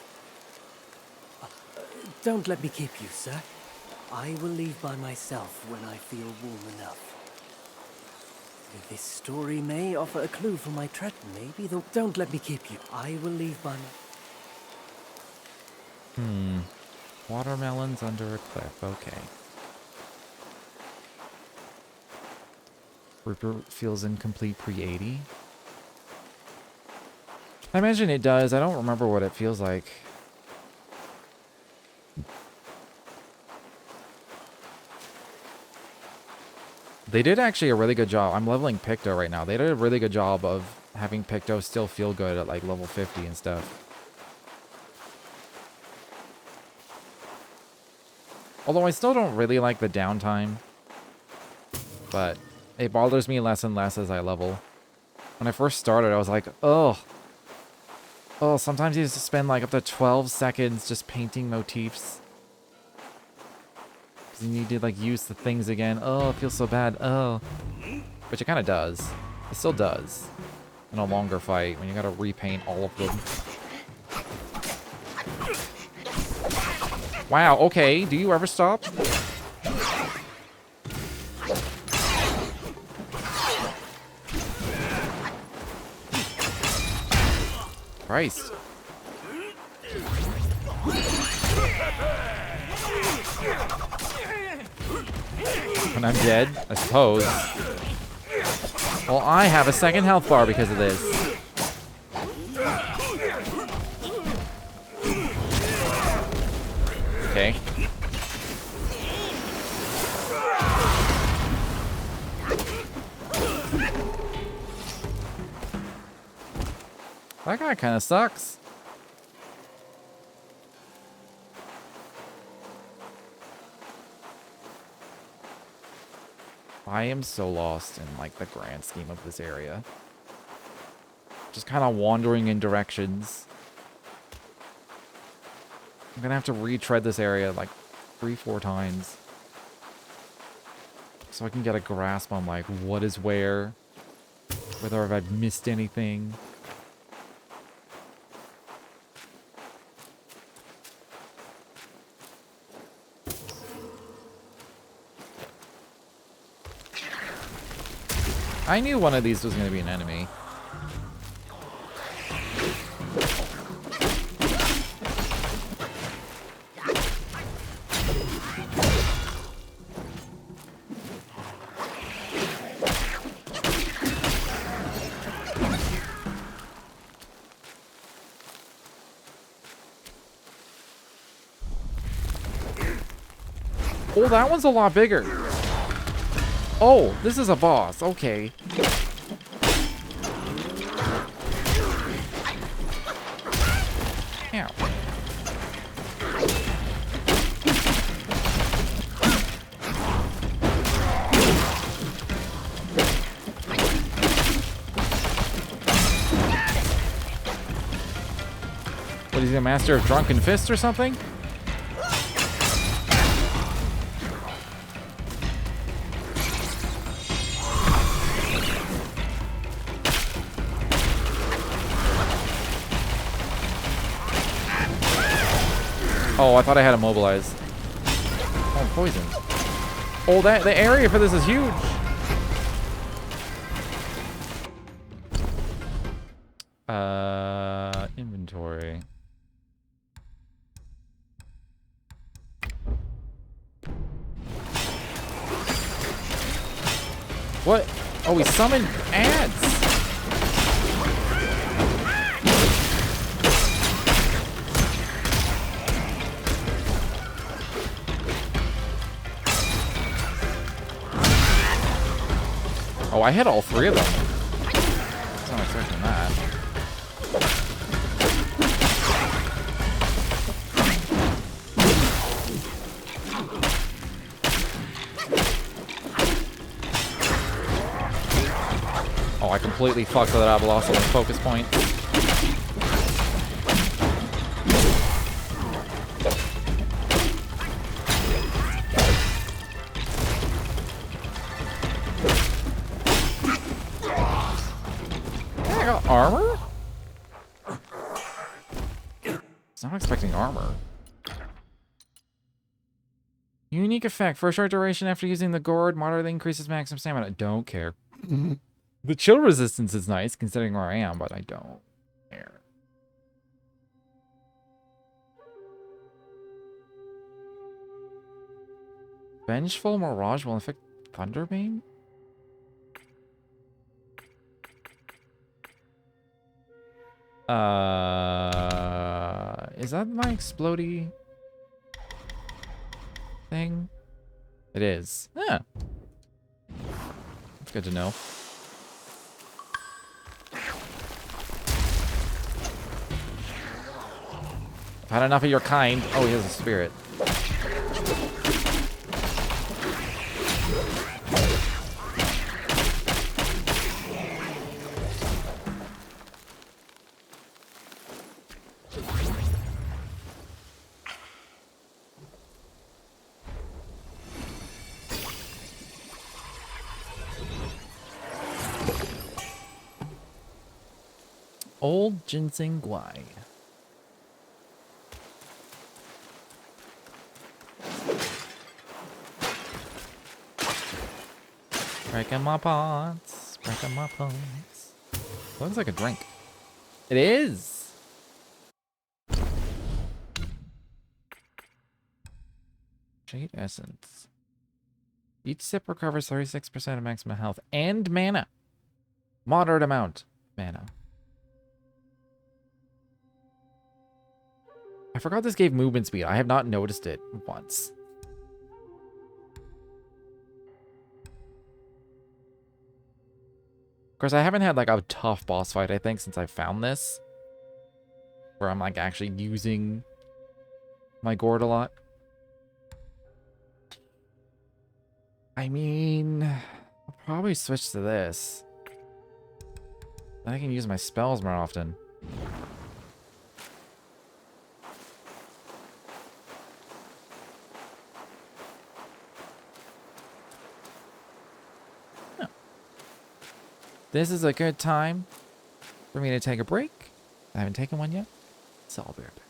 Don't let me keep you, sir. I will leave by myself when I feel warm enough. This story may offer a clue for my treasure. Maybe the... Don't let me keep you. I will leave by my... Watermelons under a cliff. Okay. Reaper feels incomplete pre-80. I imagine it does. I don't remember what it feels like. They did actually a really good job. I'm leveling Picto right now. They did a really good job of having Picto still feel good at like level 50 and stuff. Although I still don't really like the downtime. But it bothers me less and less as I level. When I first started, I was like, oh. Oh, sometimes you have to spend like up to 12 seconds just painting motifs. You need to like use the things again. Oh, it feels so bad. Oh. Which it kind of does. It still does. In a longer fight when you gotta repaint all of them. Wow, okay. Do you ever stop? Christ. When I'm dead, I suppose. Well, I have a second health bar because of this. Okay. That guy kind of sucks. I am so lost in like the grand scheme of this area. Just kind of wandering in directions. I'm gonna have to retread this area like 3-4 times. So I can get a grasp on like what is where. Whether I've missed anything. I knew one of these was going to be an enemy. Oh, that one's a lot bigger. Oh, this is a boss. Okay. Ow. What, is he a master of drunken fists or something? Oh, I thought I had immobilized. Oh, poison. Oh, the area for this is huge. Inventory. What? Oh, we summoned ads. Oh, I hit all three of them. I was not expecting that. Oh, I completely fucked that up. Lost on the focus point. Armor? I was not expecting armor. Unique effect. For a short duration after using the gourd, moderately increases maximum stamina. Don't care. The chill resistance is nice considering where I am, but I don't care. Vengeful Mirage will inflict Thunderbeam? Is that my explodey thing? It is. Yeah. Good to know. I've had enough of your kind. Oh, he has a spirit. Old ginseng guai. Breaking my pots, breaking my pots. Looks like a drink. It is. Jade essence. Each sip recovers 36% of maximum health and mana. Moderate amount mana. I forgot this gave movement speed. I have not noticed it once. Of course, I haven't had like a tough boss fight, I think, since I found this. Where I'm like actually using my gourd a lot. I mean, I'll probably switch to this. Then I can use my spells more often. This is a good time for me to take a break. I haven't taken one yet, so I'll be right back.